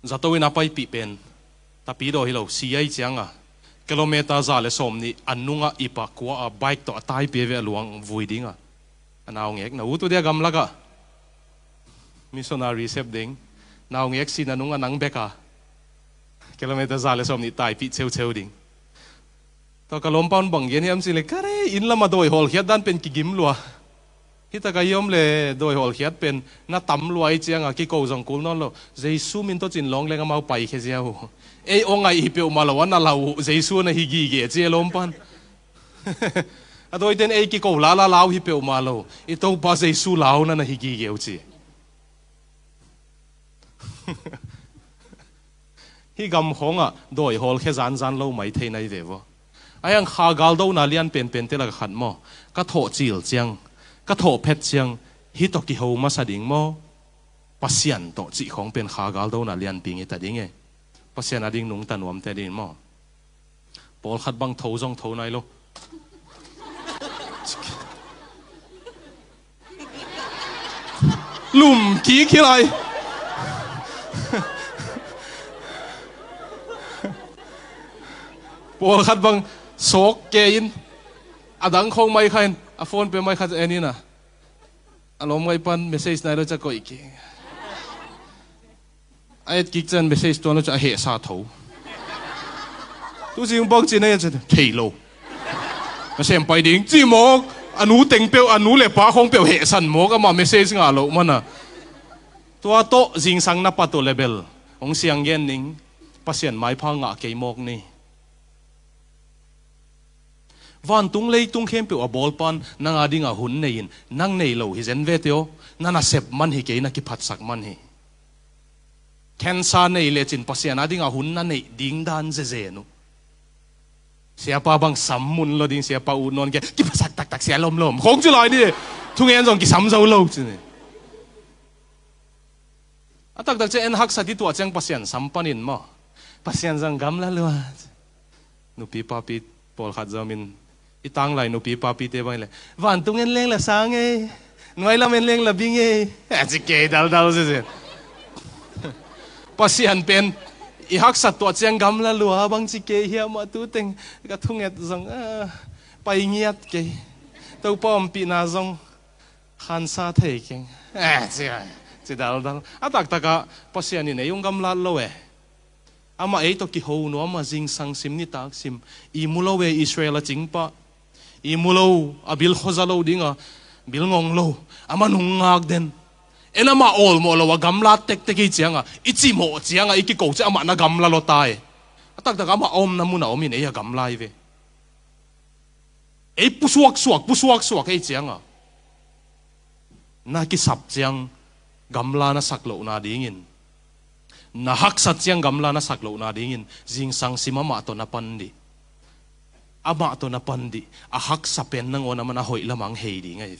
zato ina pai pi pen tapi do hilo siai changa kilometer za le som ni anunga ipa kwa a bike to atai pe ve luang voidinga anaw ngek na utu dia gam laga missionary sep ding naw ngek sin anunga nang beka kilometer za le som ni tai pi cheu ding to kalom paun bang yen hiam sile kare in lama doi hol khiat dan pen ki gim lua hita ka yom le doi hol khiat pen na tam luai chiang a ki ko jong kul non lo jesu min to chin long lenga mau pai khe sia hu ei ongai hi pe umalo na lau jesu na hi gi ge che lom pan adoi ten ei ki ko la lau hi pe umalo i to pa jesu lau na hi gi ge chi hi gam khonga doi hol khe zan lo mai thei nai ve wo ayang kha gal do na lian pen te la khat mo ka tho chil chiang ka tho phet chiang hi to ki ho ma sa ding mo pasian to chi khong pen kha gal do na lian ping ta ding e pasian ading nung tan wam te din mo pol khat bang tho jong tho nai lo lum ki lai pol khat bang sok ke in adang khong mai khain a phone pe mai khat eni na alom ngai pan message nai lo cha ko iki ai ki chen message to lo cha he sa tho tu jing bang chin ai chen thei lo ma sem pai ding chi mo anu teng pe anu le pa khong pe he san mo ka ma message nga lo mana to jing sang na pa to level ong siang yen ning pasien mai pha nga ke mok ni van tung lei tung khem pe a bol pan nang ading a hun nein nang nei lo hi zen ve teo nana sep man hi ke na ki phat sak man hi cancer nei le chin pasian ading a hun na nei ding dan je nu siapa bang sammun lo ding siapa u non ke ki phasak tak sia lom khong chu lai ni thung en jong ki sam zo lo chu ni atak che en hak sa ti tu chang pasian sampanin mo pasian jang gam la lo nu pi pa pi pol khat zamin itang lai no pi pa pi te bang le van tung en leng la sang e noi la men leng la bing e chi ke dal se pasian pen i hak sat to chang gam la lua bang chi ke hi ma tu teng ka thung et zong pai ngiat ke to pom pi na zong khan sa thei keng chỉ dal atak taka pasian ni yung gamla loe ama ei to ki ho no ama jing sang sim ni tak sim I mulo we Israel chingpa I mulo abil khozalo dinga bil ngong lo ama nungak den enama all mo lo gamla tek tek chianga ichi mo chianga iki ko cha ama na gamla lo tai atak taka ama om na muna omin ei gamla ve ei pusuak suak ei chianga na ki sap chiang gamla na saklo na dingin na hak sat chiang gamla na saklo na dingin jing sang simama to na pandi ama to na pandi a hak sapen nang ona mana hoi lamang hei di ngai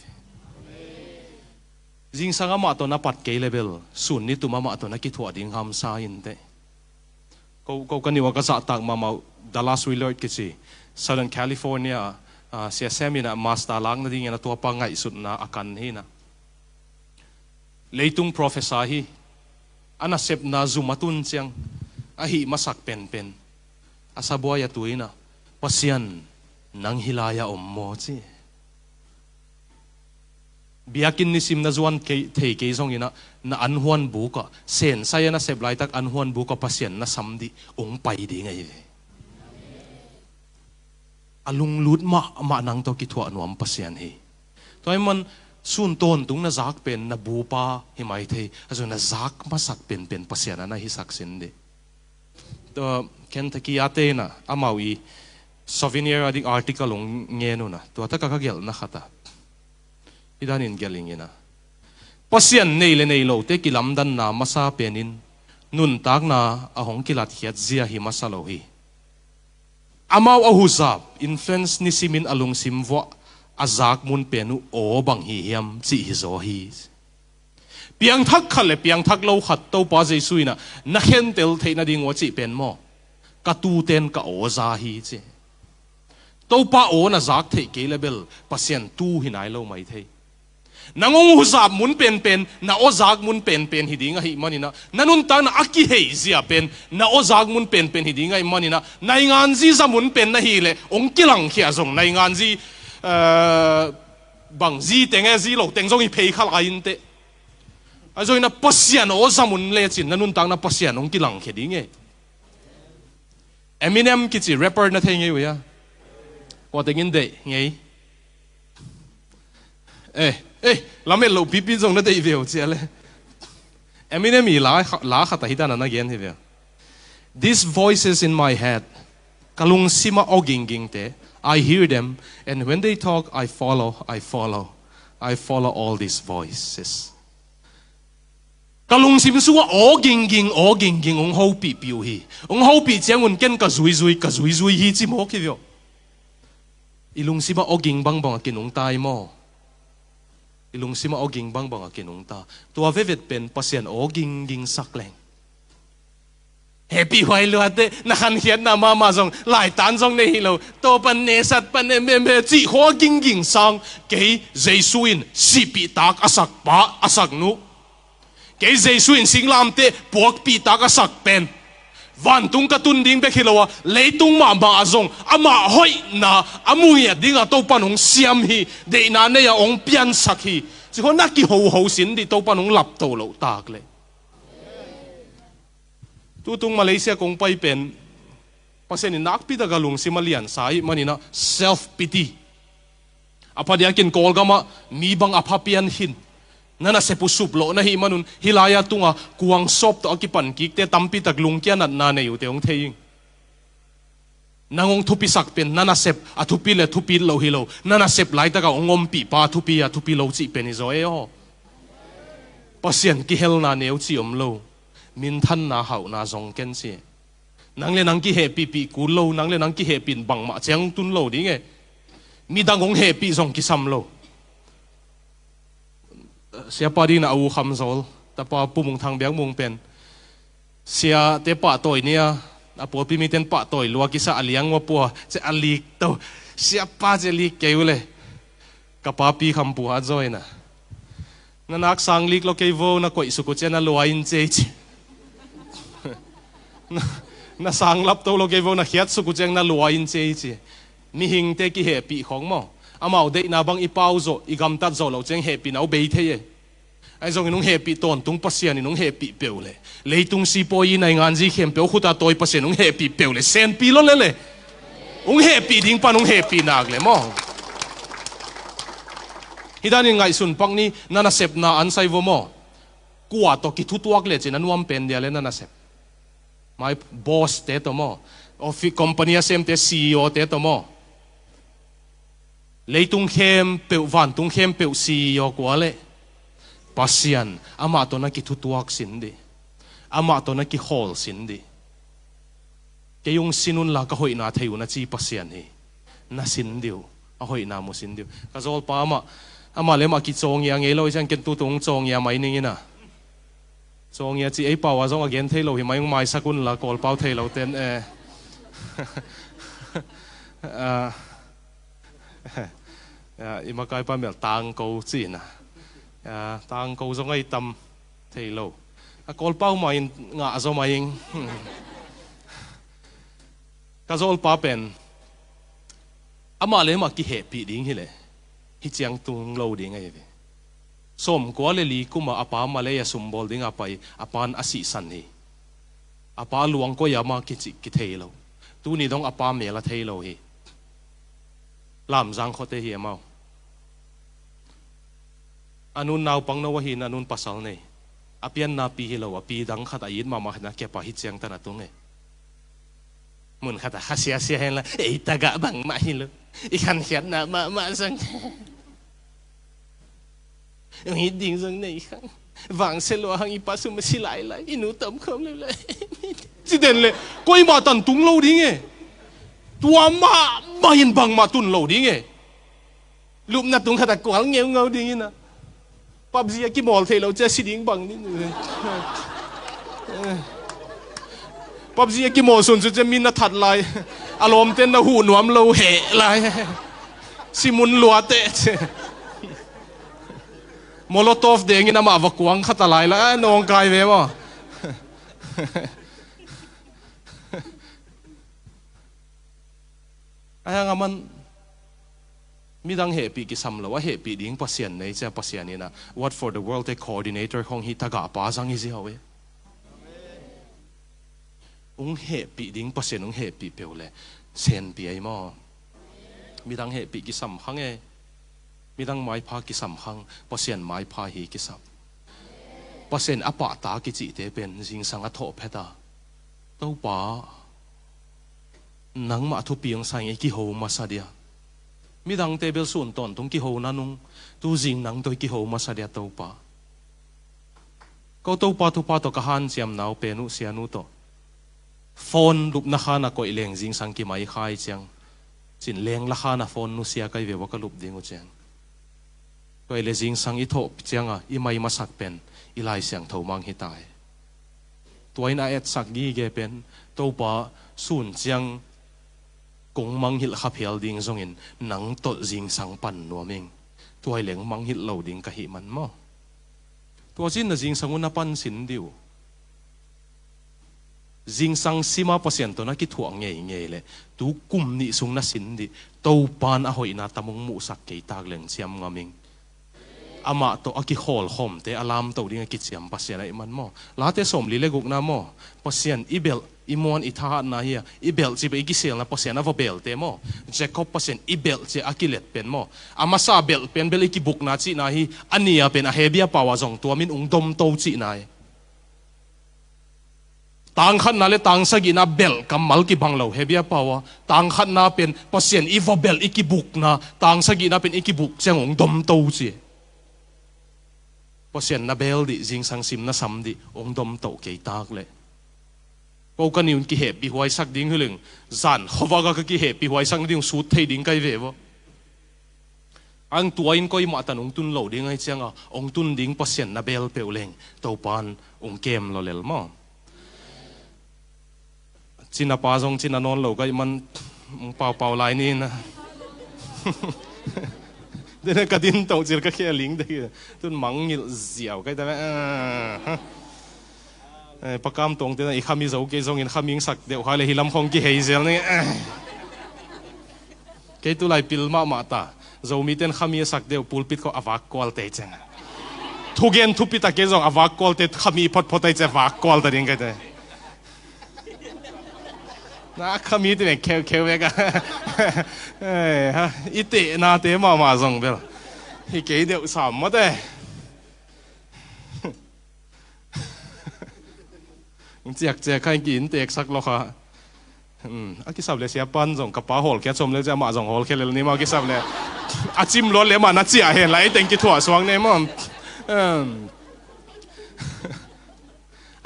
jing sang ama to na pat ke level sun ni tu mama to na ki thua ding ham sa in te ko kaniwa ka sa tak mama Dallas Willard ki si Southern California sia seminar master lang na ding na to pa ngai sut na akan hi na leitung professor hi anasep na zumatun siyang ahi masak pen asabuaya tuina pasyan nang hilaya mo chi biakin ni sim na zuan thei ke song ina na anhuan buka sen saya na sep lai tak anhuan buka pasyan na samdi ong pai di ngai alung lut ma nang to ki thua nuam pasyan hi toy man sun ton tung na zak pen na bupa himai thei azo na zak masak pen pasiana na hisak sin de to Kentucky ate na amawi souvenir adik article ong ngeno na to ta ka gel na khata idanin geling ina pasian nei lo te kilamdan na masa penin nun tak na ahong kilat hiat zia hi masalo hi amaw ahuzab influence ni simin alung simwa azak mun penu o bang hi hiam chi hi zo hi piang thak khale piang thak lo khat to pa jesuina na khen tel theina ding o chi pen mo ka tu ten ka o za hi che to pa o na zak the ke level pasien tu hinai lo mai thei nangong huzab mun pen na o zak mun pen hi dinga hi manina nanun ta na aki hei zia pen na o zak mun pen hi dinga hi manina nai ngan ji za mun pen na hi le ong kilang khia zong nai ngan ji bằng gì tiếng nghe gì lâu tiếng giống như phê khá là in tệ, rồi na pasian ở trong muốn lệ chín na nun tang na pasian ông kia lăng khét đi nghe, Eminem kia chỉ rapper na thấy nghe vậy à, có tiếng in tệ nghe, làm mấy lâu pi giống na tệ về chứ à Eminem ý lá khát hita na gen thế vậy, these voices in my head, kalung sima oging te. I hear them, and when they talk, I follow all these voices. Kalung sim suwa oging ong ho pi piu hi, ong ho pi chiang un ken ka zui hi chi mo ki vyo. Ilung sima oging bang kinung tai mo. Ilung sima oging bang kinung ta. Tua vevet pen pasien oging sakleng. Happy hoài luôn đấy, na khăn hiến na mama zong lại tán zong này lâu, to pan nè sát pan nè mẹ chỉ hoa kinh sang cái Jesuin si pi tak asak pa asak nu, cái Jesuin sinh làm te buộc pi tak asak pen, van tung ka tun ding bek hilawa, lấy tung mama zong ama hoi na amuya ding a to pan ong siam hi, de na ne ya ong pian sak hi, chỉ có naki ho sin di to pan ong lap to lo tak le. Tutung Malaysia kung pay pen paseni nakpita galung si malian sai manina self pity apa dia kin kol gama mi bang apapian hin nana sepusuplo na hi manun hilaya tunga kuang sop to akipan kik te tampi taglung kian at nane yu te ong theing nangong thupi sak pen nana sep athupi le thupi lo hilo nana sep lai ta ka ongom pi pa thupi lo chi pen zo e ho pasien ki hel na neu chi om lo min than na hau na zong ken si nang le nang ki he pi ku lo nang le nang ki he pin bang ma chang tun lo ding e mi dang ong he pi zong ki sam lo sia pa di na u kham zol ta pa pumung thang biang mung pen sia te pa toy nia a po pi mi ten pa toy lua ki sa aliang wa po che alik to sia pa je lik ke ule ka pa pi kham pu ha zoi na nak sang lik lo ke vo na koi su ko chen na lo in che na sang lap to lo ke vo na hiat su ku cheng na luain che mi hing te ki he pi khong mo amau de na bang ipau zo igam tat zo lo cheng happy nau be the ai zong inung happy ton tung pasian inung happy peule leitung si poi nai ngan ji khem pe khuta toy pasian inung happy peule sen pi lo le ung happy ding panung happy nak le mo hidani ngai sun pang ni nana sep na an sai vo mo kuwa to ki thutuak le chen anuam pen dia le nana sep my boss te to mo office company sem te CEO te to mo leitung khem pe van tung khem pe CEO kwa le pasian ama to na ki thutuak sin di ama to na ki hol sin di ke yung sinun la ka hoi na theu na chi pasian hi na sin diu a hoi na mo sin diu ka zol pa ama le ma ki chong ya nge lo jang ken tu tung chong ya mai ning ina chong ya chi ei pa wa zong again thei lo hi mai mai sakun la kol pau thei lo ten ima kai pa mel tang ko chi na tang ko zong ai tam thei lo a kol pau mai nga zo mai ka zol pa pen ama le ma ki happy ding hi le hi chiang tung lo ding ai ve som ko le li kuma apa ma le ya sumbol ding apai apan asi san hi apa luang ko ya ma ki chi ki thei lo tu ni dong apa me la thei lo hi lam jang kho te hi mau anun naw pang no wa hi anun pasal nei apian na pi hi lo api dang khat ayin ma ma na ke pa hi chiang ta na tung e mun kata khasia sia hen la ei taga bang ma hi lo ikan khiat na ma sang hi ding sang nei khang wang se lo hang ipa su ma si lai lai inu tam khom le le chi den le koi ma tan tung lo ding e tua ma yin bang ma tun lo ding e lup na tung khata kwal ngeu ngau ding ina PUBG ki mol thei lo cha si ding bang ni PUBG ki mol sun chu che min na that lai alom ten na hu nuam lo he lai simun lua te molotov deng ina ma vakuang khata lai la nong kai ve mo ayang aman midang happy ki samlo wa happy ding pasian nei cha pasian ina what for the world the coordinator hong hi taga pa jang hi hawe ung happy ding pasian ung happy peule sen pi ai mo midang happy ki sam hang e midang mai pha ki sam hang pasian mai pha hi ki sap pasian apa ta ki chi te pen jing sang a tho pheta to pa nang ma thu piang sang e ki ho ma sa dia midang table sun ton tung ki ho nanung tu jing nang toi ki ho ma sa dia to pa ko to pa tu pa to ka han chiam nau pe nu sia nu to phone lup na khana ko ileng jing sang ki mai khai chang chin leng la khana phone nu sia kai ve wa ka lup ding u chang ko ile jing sang i tho chang a i mai ma sak pen ilai siang tho mang hi tai toina et sak gi ge pen to pa sun chang kung mang hil khap hial ding zongin nang to jing sang pan nuaming tuai leng mang hil lo ding ka hi man mo to chin na jing sangun na pan sin diu jing sang sima pasien to na ki thuang nge nge le tu kum ni sung na sin di to pan a hoina tamung mu sak ke tak leng chiam ngaming ama to aki hol khom te alam to ding ki chiam pasien ai man mo la te som li le guk na mo pasien ibel imon itha na hi ibel chi be gi sel na pasien avo bel te mo jacob pasien ibel chi akilet pen mo ama sa bel pen bel ki buk na chi na hi ania pen a hebia pawa jong to min ung dom to chi na tang khat na le tang sagi na bel kamal ki banglo hebia pawa tang khat na pen pasien ivo bel iki buk na tang sagi na pen iki buk chang ung dom to chi pasien na bel di jing sang sim na sam di ung dom to ke tak le ko kan yun ki happy huai sak ding huleng zan howaga ka ki happy huai sang ding su thei ding kai ve bo ang tuain koi ma tan ung tun lo ding ai changa ong tun ding pasien na bel peuleng to pan ung kem lo lel mo china pa jong china non lo kai man pau pau lai ni na de ka din to chir ka khe ling de tun mang ngil ziaw kai ta pakam tong te na i khami zo ke zong in khaming sak de khale hilam khong ki heizel ni ke tu lai pil ma ta zo mi ten khami sak deu pulpit ko awak kol te chang thugen thupi ta ke jong awak kol te khami phot photai che awak kol ta ding ka te na khami te kheu kheu ve ka ite na te ma jong bel hi ke deu sam ma te chiak khai kin tek sak lo kha aki sab le sia pan jong kapa hol kya chom le ja ma jong hol khel ni ma ki sab le achim lo le ma na chia he lai teng ki thua swang ne mom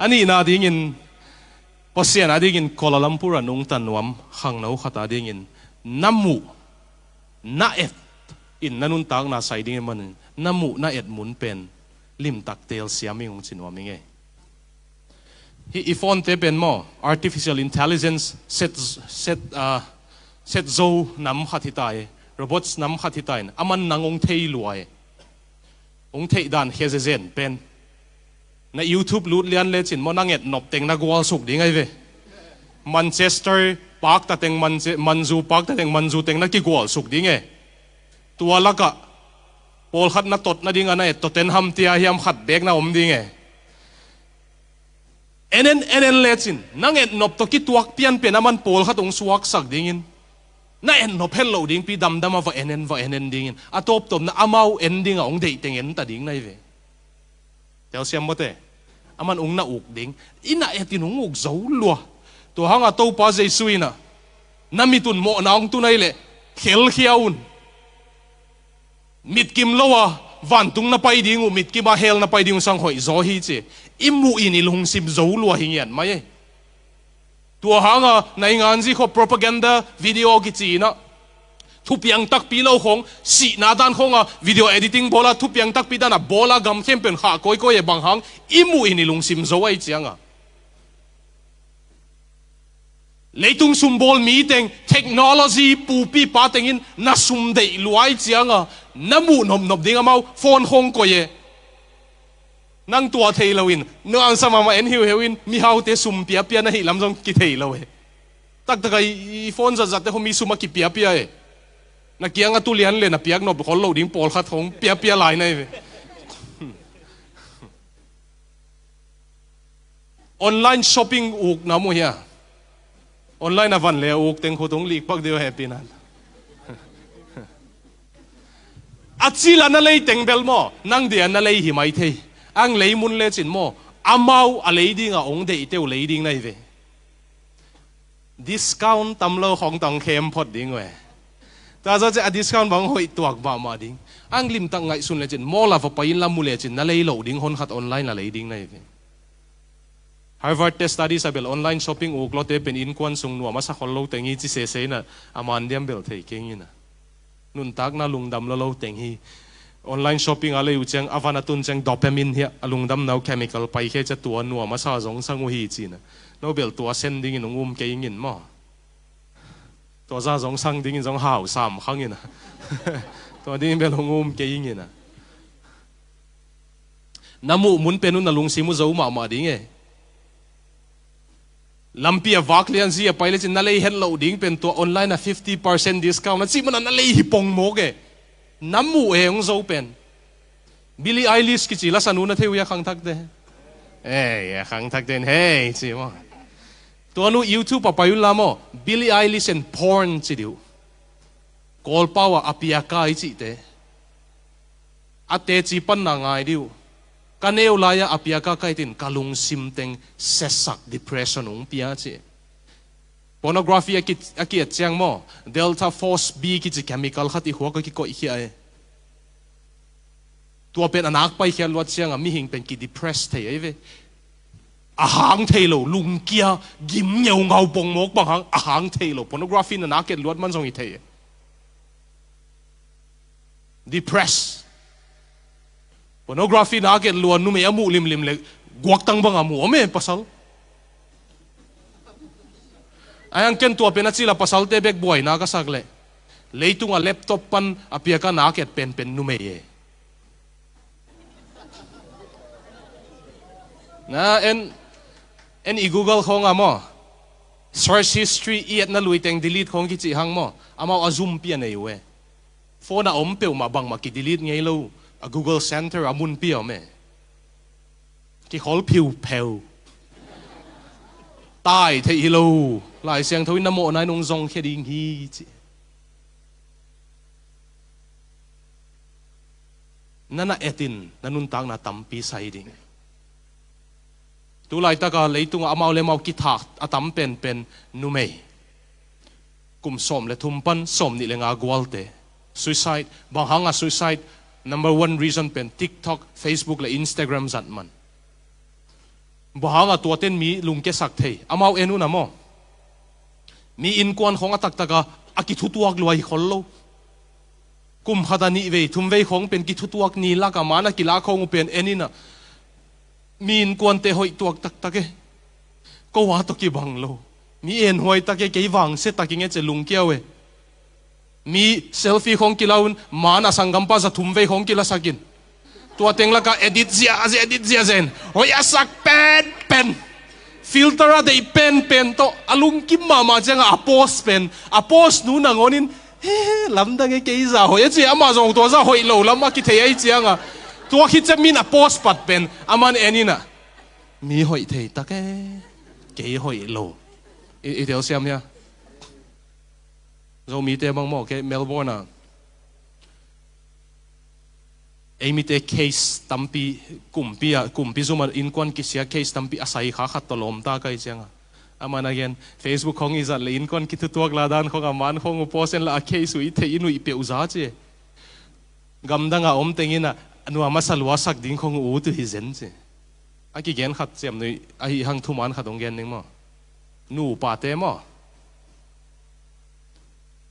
ani na ding in posian a ding in Kuala Lumpur anung tan nuam khang no khata ding in namu na et in nanun tak na sai ding man namu na et mun pen lim tak tel siaming ung chinwa minge hi ifon te pen mo artificial intelligence set zo nam khathitai robots nam khathitai aman nangong thei luai ong thei dan hezezen pen na YouTube lut lian le chin mo nanget nop teng na gwal suk ding ai ve Manchester park ta teng manzu park ta teng manzu teng na ki gwal suk ding e tua laka pol khat na tot na ding ana to ten ham tia hiam khat bek na om ding e enen lechin nanget nop to ki tuak pian pen aman pol khat ong suak sak ding in na en nop hello ding pi dam dam va enen ding in atop tom na amau ending ong dei teng en ta ding nai ve tel siam mote aman ong na uk ding ina etin ong uk zo lua to hanga to pa jesuina namitun mo na ong tunai le khel khiaun mit kim lowa van tung na pai ding mit ki ba hel na pai ding sang hoi zo hi che imu in ilung sim zo lua hingian mai to hanga nai ngan ji kho propaganda video ki chi na thupiang tak pi lo khong si na dan khonga video editing bola thupiang tak pi dana bola gam khem pen kha koi e bang hang imu in ilung sim zo ai chianga leitung sumbol meeting technology pupi patengin na sumdei luai chianga namu nom ding amau phone hong ko ye nang tua thei lawin no ang sama ma en hiu hewin mi hau te sum pia pia na hi lam jong ki thei lawe tak tak ai phone za te homi suma ki pia pia e na kianga tu lian le na piak no khol lo ding pol khat hong pia pia lai nai ve online shopping uk na mo ya online avan le uk teng khotong lik pak deu happy nan achila na lei teng bel mo nang dia na lei hi mai thei ang lei mun le chin mo amau a lei ding a ong dei teu lei ding nai ve discount tamlo khong tong khem phot ding we ta za che a discount bang hoi tuak ba ma ding ang lim tang ngai sun le chin mo la fa pain la mu le chin na lei lo ding hon khat online la lei ding nai ve Harvard test studies abel online shopping uk lo te pen in kwan sung nu ma sa khol lo tengi chi se na aman diam bel thei keng ina nun tak na lungdam lo teng hi online shopping ale u chang avana tun chang dopamine hi alungdam nau chemical pai khe cha tu nu ma sa jong sangu hi chi na nobel tu sending in ngum ke ingin mo to za jong sang ding in jong hau sam khang ina to ding bel ngum ke ingin na namu mun penun na lung simu zo ma ding e lampia vaklian zia paile chin nalei hen loading pen to online a 50% discount na chi man nalei hi pong mo ge namu e ong zo pen Billie Eilish ki chi la sanu na theu ya khang thak de ya khang thak den hey chi mo to nu YouTube pa payun la mo Billie Eilish and porn chi diu kol pawa apia kai chi te ate chi pan na ngai diu kaneu laya apia ka kaitin kalung simteng sesak depression ung pia che pornography aki chiang mo delta force b ki chi chemical khati huwa ki ko hi ai tua pen anak pai khian wat chiang mi hing pen ki depressed thei ai ve a hang thei lo lung kia gim nyau ngau pong mok bang hang a hang thei lo pornography na naket luat man song i thei depressed pornography na ke luan nu me amu lim le guak tang bang amu me pasal ayang ken tua pena chila pasal te bek boy na ka sakle leitung a laptop pan apia ka na ke pen nu me ye na en i google khong amo search history iet na luiteng delete khong ki chi hang mo ama azum pia nei we phone om pe ma bang ma ki delete ngay lo a Google Center amun pi ome ki hol piu peu tai thei lo lại sang thôi nam mô nai nong zong khe ding hi nana etin nanun tang na tampi sai ding tu lai ta ka leitung amau le mau ki thak atam pen pen nu mei kum som le thum pan som ni le nga gwalte suicide bang hanga suicide number one reason pen TikTok Facebook le Instagram zat man bahanga to ten mi lung ke sak thei amau enu na mo mi in kwan khong atak taka aki thutuak luai khollo kum khada ni ve thum ve khong pen ki thutuak ni la ka mana ki la khong pen enina mi in kwan te hoi tuak tak take ko wa to ki bang lo mi en hoi take ke wang se taking e che lung kiawe mi selfie khong ki laun mana sangam pa za thum ve khong ki la sakin tua teng la ka edit zia zen hoi asak pen filter a dei pen to alung kim mama changa apos nu na ngonin lam dang e ke za hoi chi ama zong to za hoi lo lam ki thei ai chianga tua khi chamin apos pat pen aman enina mi hoi thei ta ke hoi lo e tel siam ya zo mi te bang mo ke Melbourne a Amy te case tampi kumpi zuma in kwan kisia case tampi asai kha khat tolom ta kai changa aman again Facebook khong izat le in kwan ki tu tuak la dan khong aman khong posen la case ui the inu i pe uza che gamdanga om tengina anu ama salwa sak ding khong u tu hi zen che aki gen khat chem noi ai hang thuman khatong gen ning mo nu pa te mo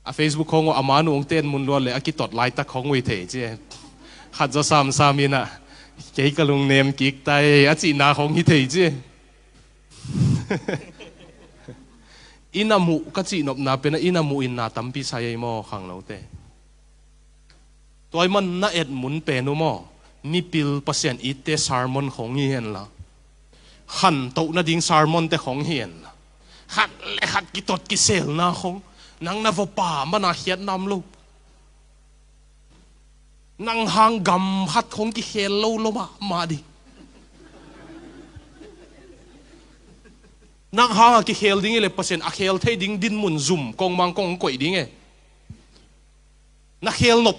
a Facebook khong amanu ong ten mun lo le aki tot lai ta khong ui the che khát cho sam ina cái cái lùng nem kik tay á chị na không như thế chứ inamu cái chị nộp na bên inamu in na tampi say mo khang lâu te tôi mình na et muốn penu mo ni pil pasien ite sermon không hiền là hẳn tụ na ding sermon te không hiền là khát cái tot cái sel na không nang na vô pa mà na hiệt nam lu nang hang gam hat khong ki hello lo ma di nang hang ki hel ding le pasen a hel thei ding din mun zoom kong mang kong koi ding e na hel nop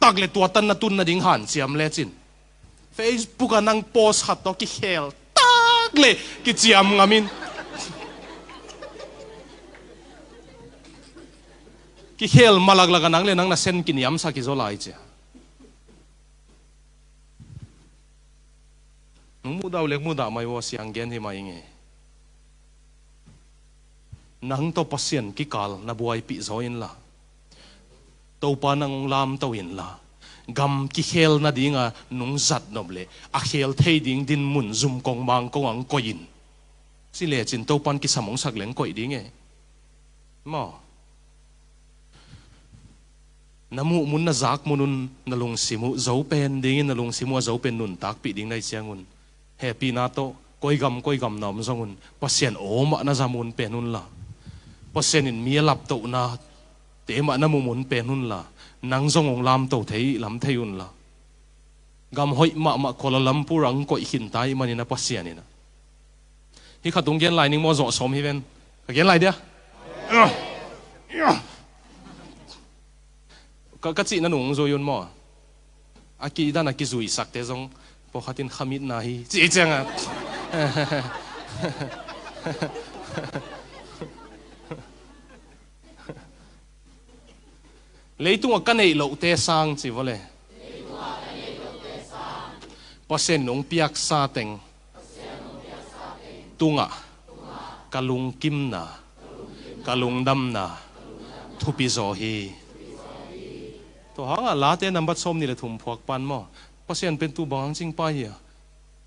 tak le tua tan na tun na ding han siam le chin Facebook anang post hat to ki hel tak le ki chiam ngamin ki hel malag laga nang le nang na sen kin yam sa ki zo lai che muda ulek muda mai wo siang gen hi mai nge nang to pasien ki kal na buai pi zoin la to pa nang lam to in la gam ki khel na dinga nung zat noble a khel thei ding din mun zum kong mang kong ang koin si le chin to pan ki samong sak leng koi ding e mo namu mun na zak munun na lung simu zo pen ding na lung simu zo pen nun tak pi ding nai chiangun happy na to koi gam nam zongun pasien oma na zamun penun la pasien in mi lap to na te ma na mun penun la nang zong ong lam to thei lam theiun la gam hoi ma Kuala Lumpur ang koi hin tai manina pasien ina hi khatung gen lai ning mo zo som hi ven gen lai dia ka chi na nung zo yun mo aki dan aki zui sak te zong po khatin khamit na hi chi changa leitung a kanei lo te sang chi vole pasen nong piak sa teng tunga kalung kim na kalung dam na thupi zo hi to hanga la te number som ni le thum phuak pan mo pasien pen tu bang ching pa hi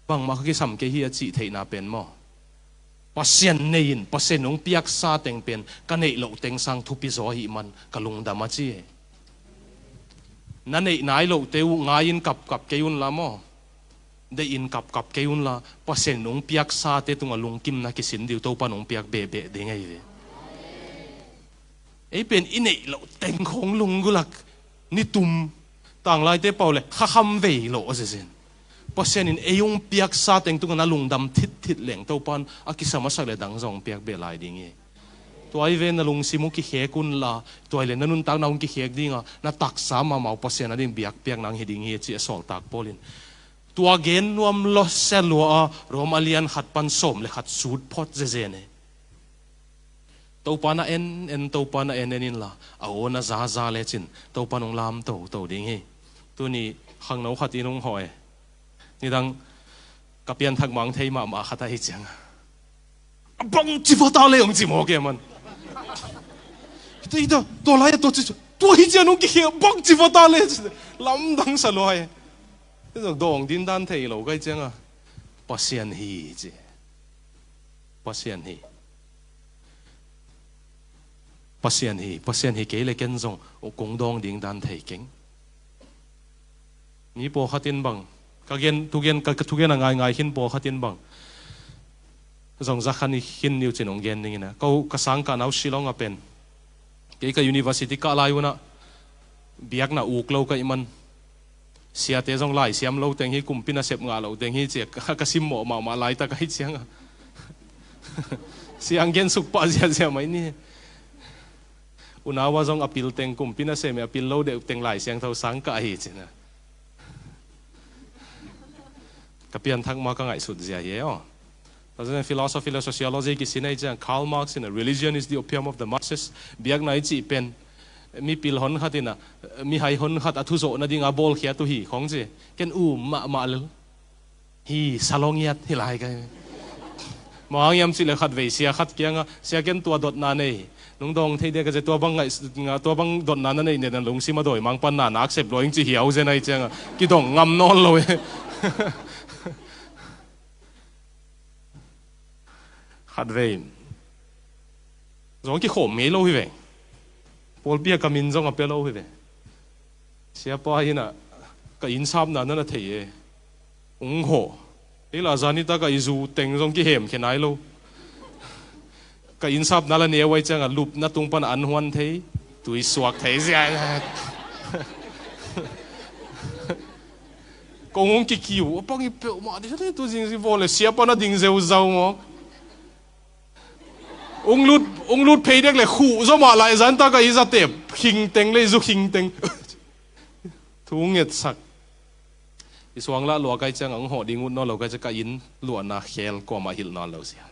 bang ma ki sam ke hi chi thei na pen mo pasien nein pasien nong piak sa teng pen kanei lo teng sang thupi zo hi man kalung dam a chi na nei nai lo te u ngain kap ke un la mo de in kap ke un la pasien nong piak sa te tunga lung kim na ki sin diu to pa nong piak be de ngai ve ei pen inei lo teng khong lung gulak ni tum tang lai te pau le kha kham ve lo asen pasien in eyung piak sa teng tu na lungdam thit leng to pan akisama sak le dang jong piak be lai ding e toy ve na lung simu ki he kun la toy le nanun tak naung ki hek dinga na tak sa ma mau pasien ading biak piak nang hiding hi chi sol tak polin tua gen nuam lo selwa romalian khat pan som le khat sud phot je ne to pana en to pana en la awona za le chin to panong lam to ding hi tu ni khang no khat inong hoi ni dang kapian thak mang thei ma khata hi chang bang chi phota le ong chi mo ke man ito to lai to hi janong ki bang chi phota le lam dang sa loi cái dòng tin đan thầy lâu cái chăng à pasien hi chứ pasien hi cái lấy cái dòng ở công dong tin đan thầy kính ní bộ khát tin bằng các tu gen ngay hin bộ khát tin bằng dòng ra khăn hin nhiều trên ông gen này nè câu cái sáng cả nào Shillong à pen cái university cả lại una biak na uk lâu cái man sia te jong lai siam lo teng hi kumpina sep nga lo teng hi che ka sim mo ma lai ta kai chiang siang gen suk pa sia mai ni unawa jong apil teng kumpina se me apil lo de teng lai siang thau sang ka hi china kapian thak ma ka ngai sut zia ye o ta philosophy la sociology ki sinai chang Karl Marx in religion is the opium of the masses biak nai chi pen mi pil hon khatina mi hai hon khat athu zo na dinga bol khia tu hi khong je ken ma l hi salongiat hi lai ka mawang yam chi le khat ve sia khat kyanga sia ken tua dot na nei lung dong thei de ka je tua bang nga tua bang dot na nei ne na lung si ma doi mang pan na nak sep loing chi hiau je nai changa ki dong ngam non lo e khat ve zong ki khom me lo hi ve Paul bia kamin zong apelo hi ve siapa hina ka insap na na thei ung ho ila zani ta ka izu teng zong ki hem khenai lo ka insap na la ne wai changa lup na tung pan an huan thei tui suak thei zia kong ki kiu pang i pe ma de tu jing si vole siapa na ding zeu zau mo ung lut phê đếc lại khụ do mà lại dán ta cái ý ra tệp hình teng lấy giúp hình teng thú nghiệt sắc đi xuống lá lúa cái chăng ông họ đi ngút nó lúa cái chăng cái in lúa na khel qua mà hil nó lúa xia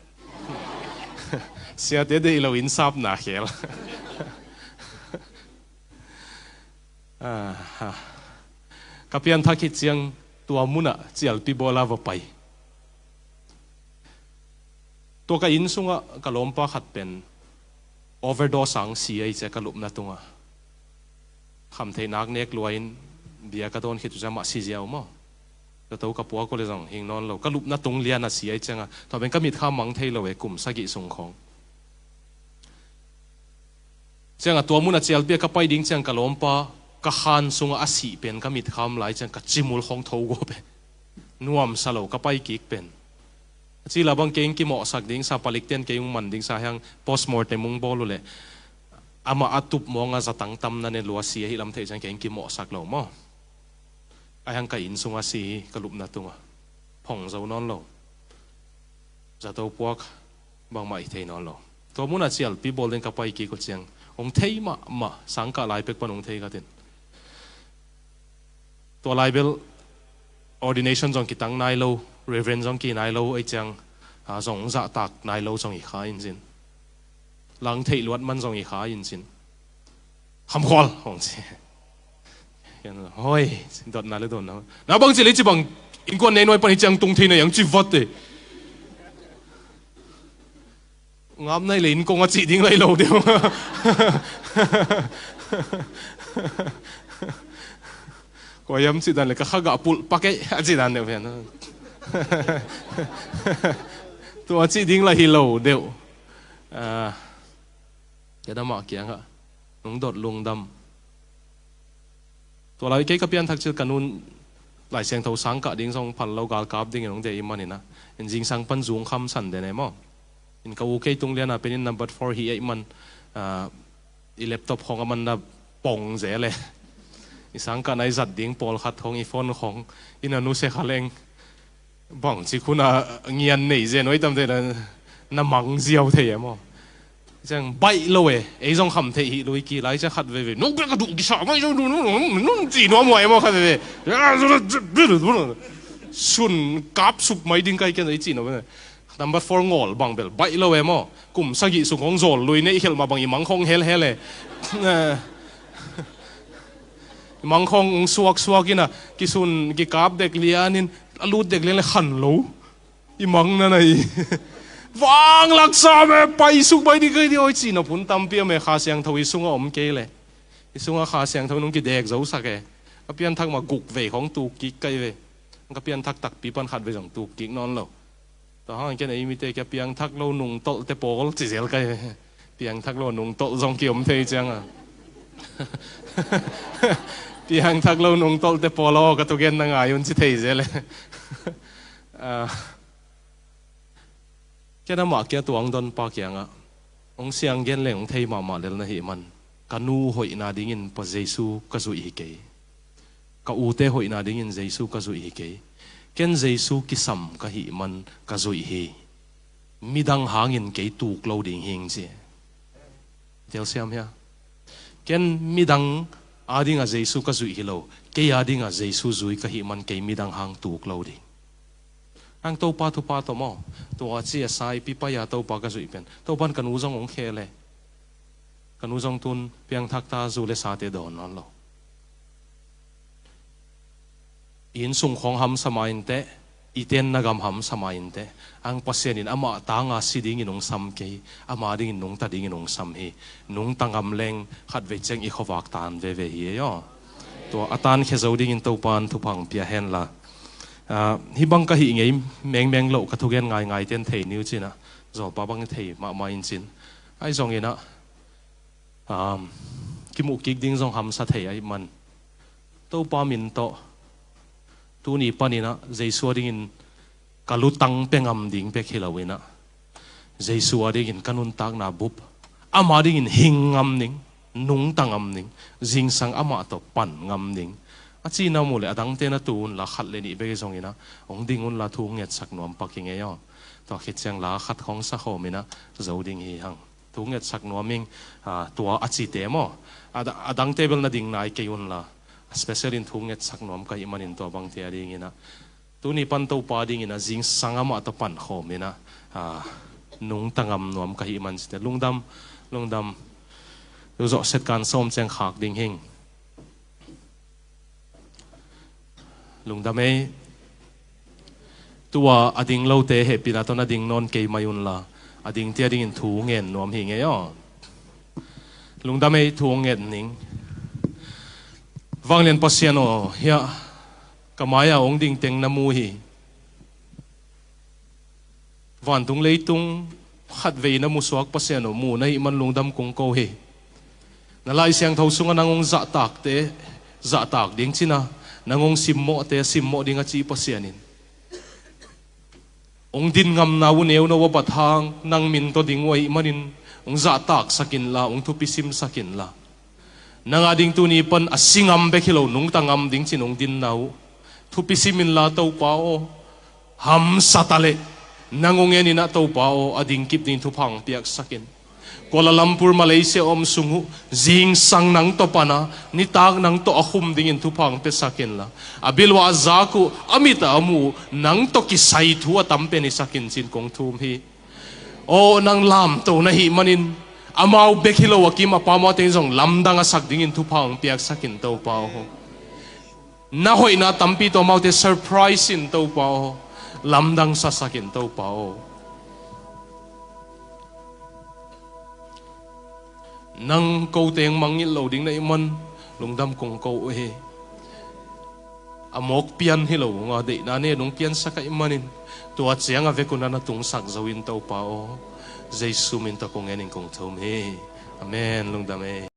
xia thế đây lúa in sáp na khel kapian thắc hit chăng tua muna chial pi bola vào paiตัวก็อินสุงะก็ล้มปะขัดเป็น overdose สังสีไอ้เจ้าก็ลุบนัดตุงะคำเทนักเนกลวยเบียก็โดนคิดจะมาสีเจียวมั้งก็ตัวกับปัวก็เลยสั่งหิงนอนเราก็ลุบนัดตุงเลียนนัดสีไอ้เจ้าตอนเป็นก็มีข้ามมังเทเราเอกลุ่มสกิส่งของเจ้าตัวมุนเจียลเบียก็ไปดิ้งเจ้าก็ล้มปะก็ขันสุงะอาศีเป็นก็มีข้ามหลายเจ้าก็จิมุลของทูก็เป็นน่วมสโลก็ไปกิกเป็นจีลาบังเก่งกี่หมอสักดิ้งซาปลิกเตียนเก่งมันดิ้งซายัง postmortem มุงบอลเลยอามาอัตุบมองอาจะตั้งตำนั่นในลัวเสียฮิลำเทจังเก่งกี่หมอสักเหล่ามั้งไอ้ยังไก่อินสุงอาศีกลุบนัดตัวผ่องเจ้านอนเหล่าจะตัวพวกบางไม่เทนอนเหล่าตัวมุนอาเจียลปีบอลเล่นกับไปกี่ก็เจียงองเทยมาสังกัดลายเป็กปนองเทยกันตัวลายเบล ordination จงกิตังนายโลReverend จงกี่นายโลไอจังจงจะตักนายโลจงอีกขาอินสินหลังเทลวดมันจงอีกขาอินสินคำขวัญของเจ้ยันเฮ้ยดดนาเลยดดนะน้าบางทีเลยจีบังอินกวนในหน่วยปนิจังตรงที่ไหนยังจีวัดเลยงามในเลยอินกงอาจีดิ้งเลยโลเดียวก็ย้ำจีดันเลยก็ข้ากะปุลปักเอจีดันเดียวเพื่อนตัวจีดิ้งละฮิโลเดียวจะได้มาเกี่ยงค่ะลงดดลงดำตัวเราเกี่ยกับเพียนทักชื่อกันนู้นหลายเสียงเท่าสังกัดดิ้งส่งพันเรากาลกาบดิ้งอย่างเดียวมันนี่นะจริงสังปันสูงคำสั่นเดนไหนมั้งอินกับโอเคตรงเรียนนะเป็นนัมเบอร์4ฮีไอ้มันอีเล็บท็อปของมันนะป่งเสียเลย isang ka nai zat ding pol khat thong iphone khong inanu se khaleng bang chi khuna ngian nei je noi tam te na mang ziaw the mo chẳng bay lâu ấy trong hầm thể hiện đôi kia lại chắc khát về nó cái đủ cái sao mà nó chỉ nó mày mà khát về xuân cáp sụp mấy đinh cây cái đấy chỉ nó vậy number 4 ngol bằng bel bay lâu ấy mà cùng sang dị sụp con rổ lùi này hiện mà bằng măng không hel hel măng không suak kia nè cái xuân cái cáp đẹp liền nên lút đẹp liền là khẩn lố cái măng này vang lạc sa mẹ bay súc bay đi cái đi ôi chỉ nó phun tâm bia mẹ khá sang thầu sung ở ôm kê lệ sung ở khá sang thầu nung cái đẹp dấu sắc cái biên thắc mà gục vềของตูกิcây về cái biên thắc tắc bị ban khát về dòngตูกิnon lâu đó cái này mi tê cái biên thắc lâu nung tol tê bò chỉ dễ cái biên thắc lâu nung tol dòng kiểu thế chăng à biên thắc lâu nung tol tê bò lo cái tu gen năng ai yun chỉ thế dễ lệ cái đó mà cái tuang don pa kia ngã ông siang gen le ông thấy mà lên na hi man kanu hoi na ding in pa Jesu ka zui hi ke ka u te hoi na ding in Jesu ka zui hi ke ken Jesu ki sam ka hi man ka zui hi midang hangin ke tu klo ding hing chi tel siam ya ken midang ading a Jesu ka zui hi lo ke ading a Jesu zui ka hi man ke midang hang tu klo ding ang tàu pa thu pa to mo to chia sai pi pa ya tàu pa ka zui pen tàu ban kan uzong ong khele kan uzong tun piang thak ta zu le sa te don non lo in sung khong ham samain te iten nagam ham samain te ang pasien in ama ta nga siding inong sam ke ama ding inong ta ding inong sam hi nung tangam leng khat ve cheng I khowak tan ve ve hi yo to atan khe zo ding in tàu pan thu phang pia hen la hi bang ka hi ngei meng lo ka thugen ngai ten thei niu china zo pa bang thei ma in chin ai zong ina ki mu kik ding zong ham sa thei ai man to pa min to tu ni panina Jesu ding in kalutang pengam ding pe khilawina Jesu ding in kanun tak na bup ama ding in hingam ning nung tangam ning jing sang ama to pan ngam ning achi na mule adang te na tun la khat le ni be zong ina ong ding un la thu nget sak nom paking e yo to khit chang la khat khong sa kho mina zo ding hi hang thu nget sak noming to achi te mo adang table na ding nai ke un la especially in thu nget sak nom ka imanin to bang te ding ina tu ni pan to pa ding ina jing sangama to pan kho mina nung tangam nom ka hi man ste lungdam zo set kan som chang khak ding hing lungdam e tua ading lo te he pina to na ding non ke mayun la ading te ding in thu ngen nom hi nge yo lungdam e thu ngen ning wanglen pasiano ya kamaya ong ding teng na mu hi van tung leitung khat ve na mu suak pasiano mu na hi man lungdam kong ko hi na lai siang thau sunga nangong za tak ding china nangong simmo ding a chi pasianin ong din ngam na u neu no wa bathang nang min to ding wai manin ong za tak sakin la ong thu pisim sakin la nanga ding tu ni pan asingam be khilo nung tangam ding chinong din nau thu pisimin la to pao ham satale nangong eni na to pao ading kip ding thu phang piak sakin Kuala Lumpur Malaysia om sungu jing sang nang to pana ni tag nang to ahum ding in thu phang pe sakin la abilwa zaku amita amu nang to ki sai thu atampe ni sakin chin kong thum hi o nang lam to na hi manin amau bekhilo wakim apama te jong lamdanga sak ding in thu phang piak sakin to pao ho na hoi na tampi to mau te surprise in to pao lamdang sa sakin to pao nang câu tiếng mangil lo ding na iman lungdam kong câu he amok pian hi lo nga de na ne nung pian sa ka imanin tua chiang ave kun na tung sak zawin to pao Jesu min ta kong ening kong thom he amen lungdam e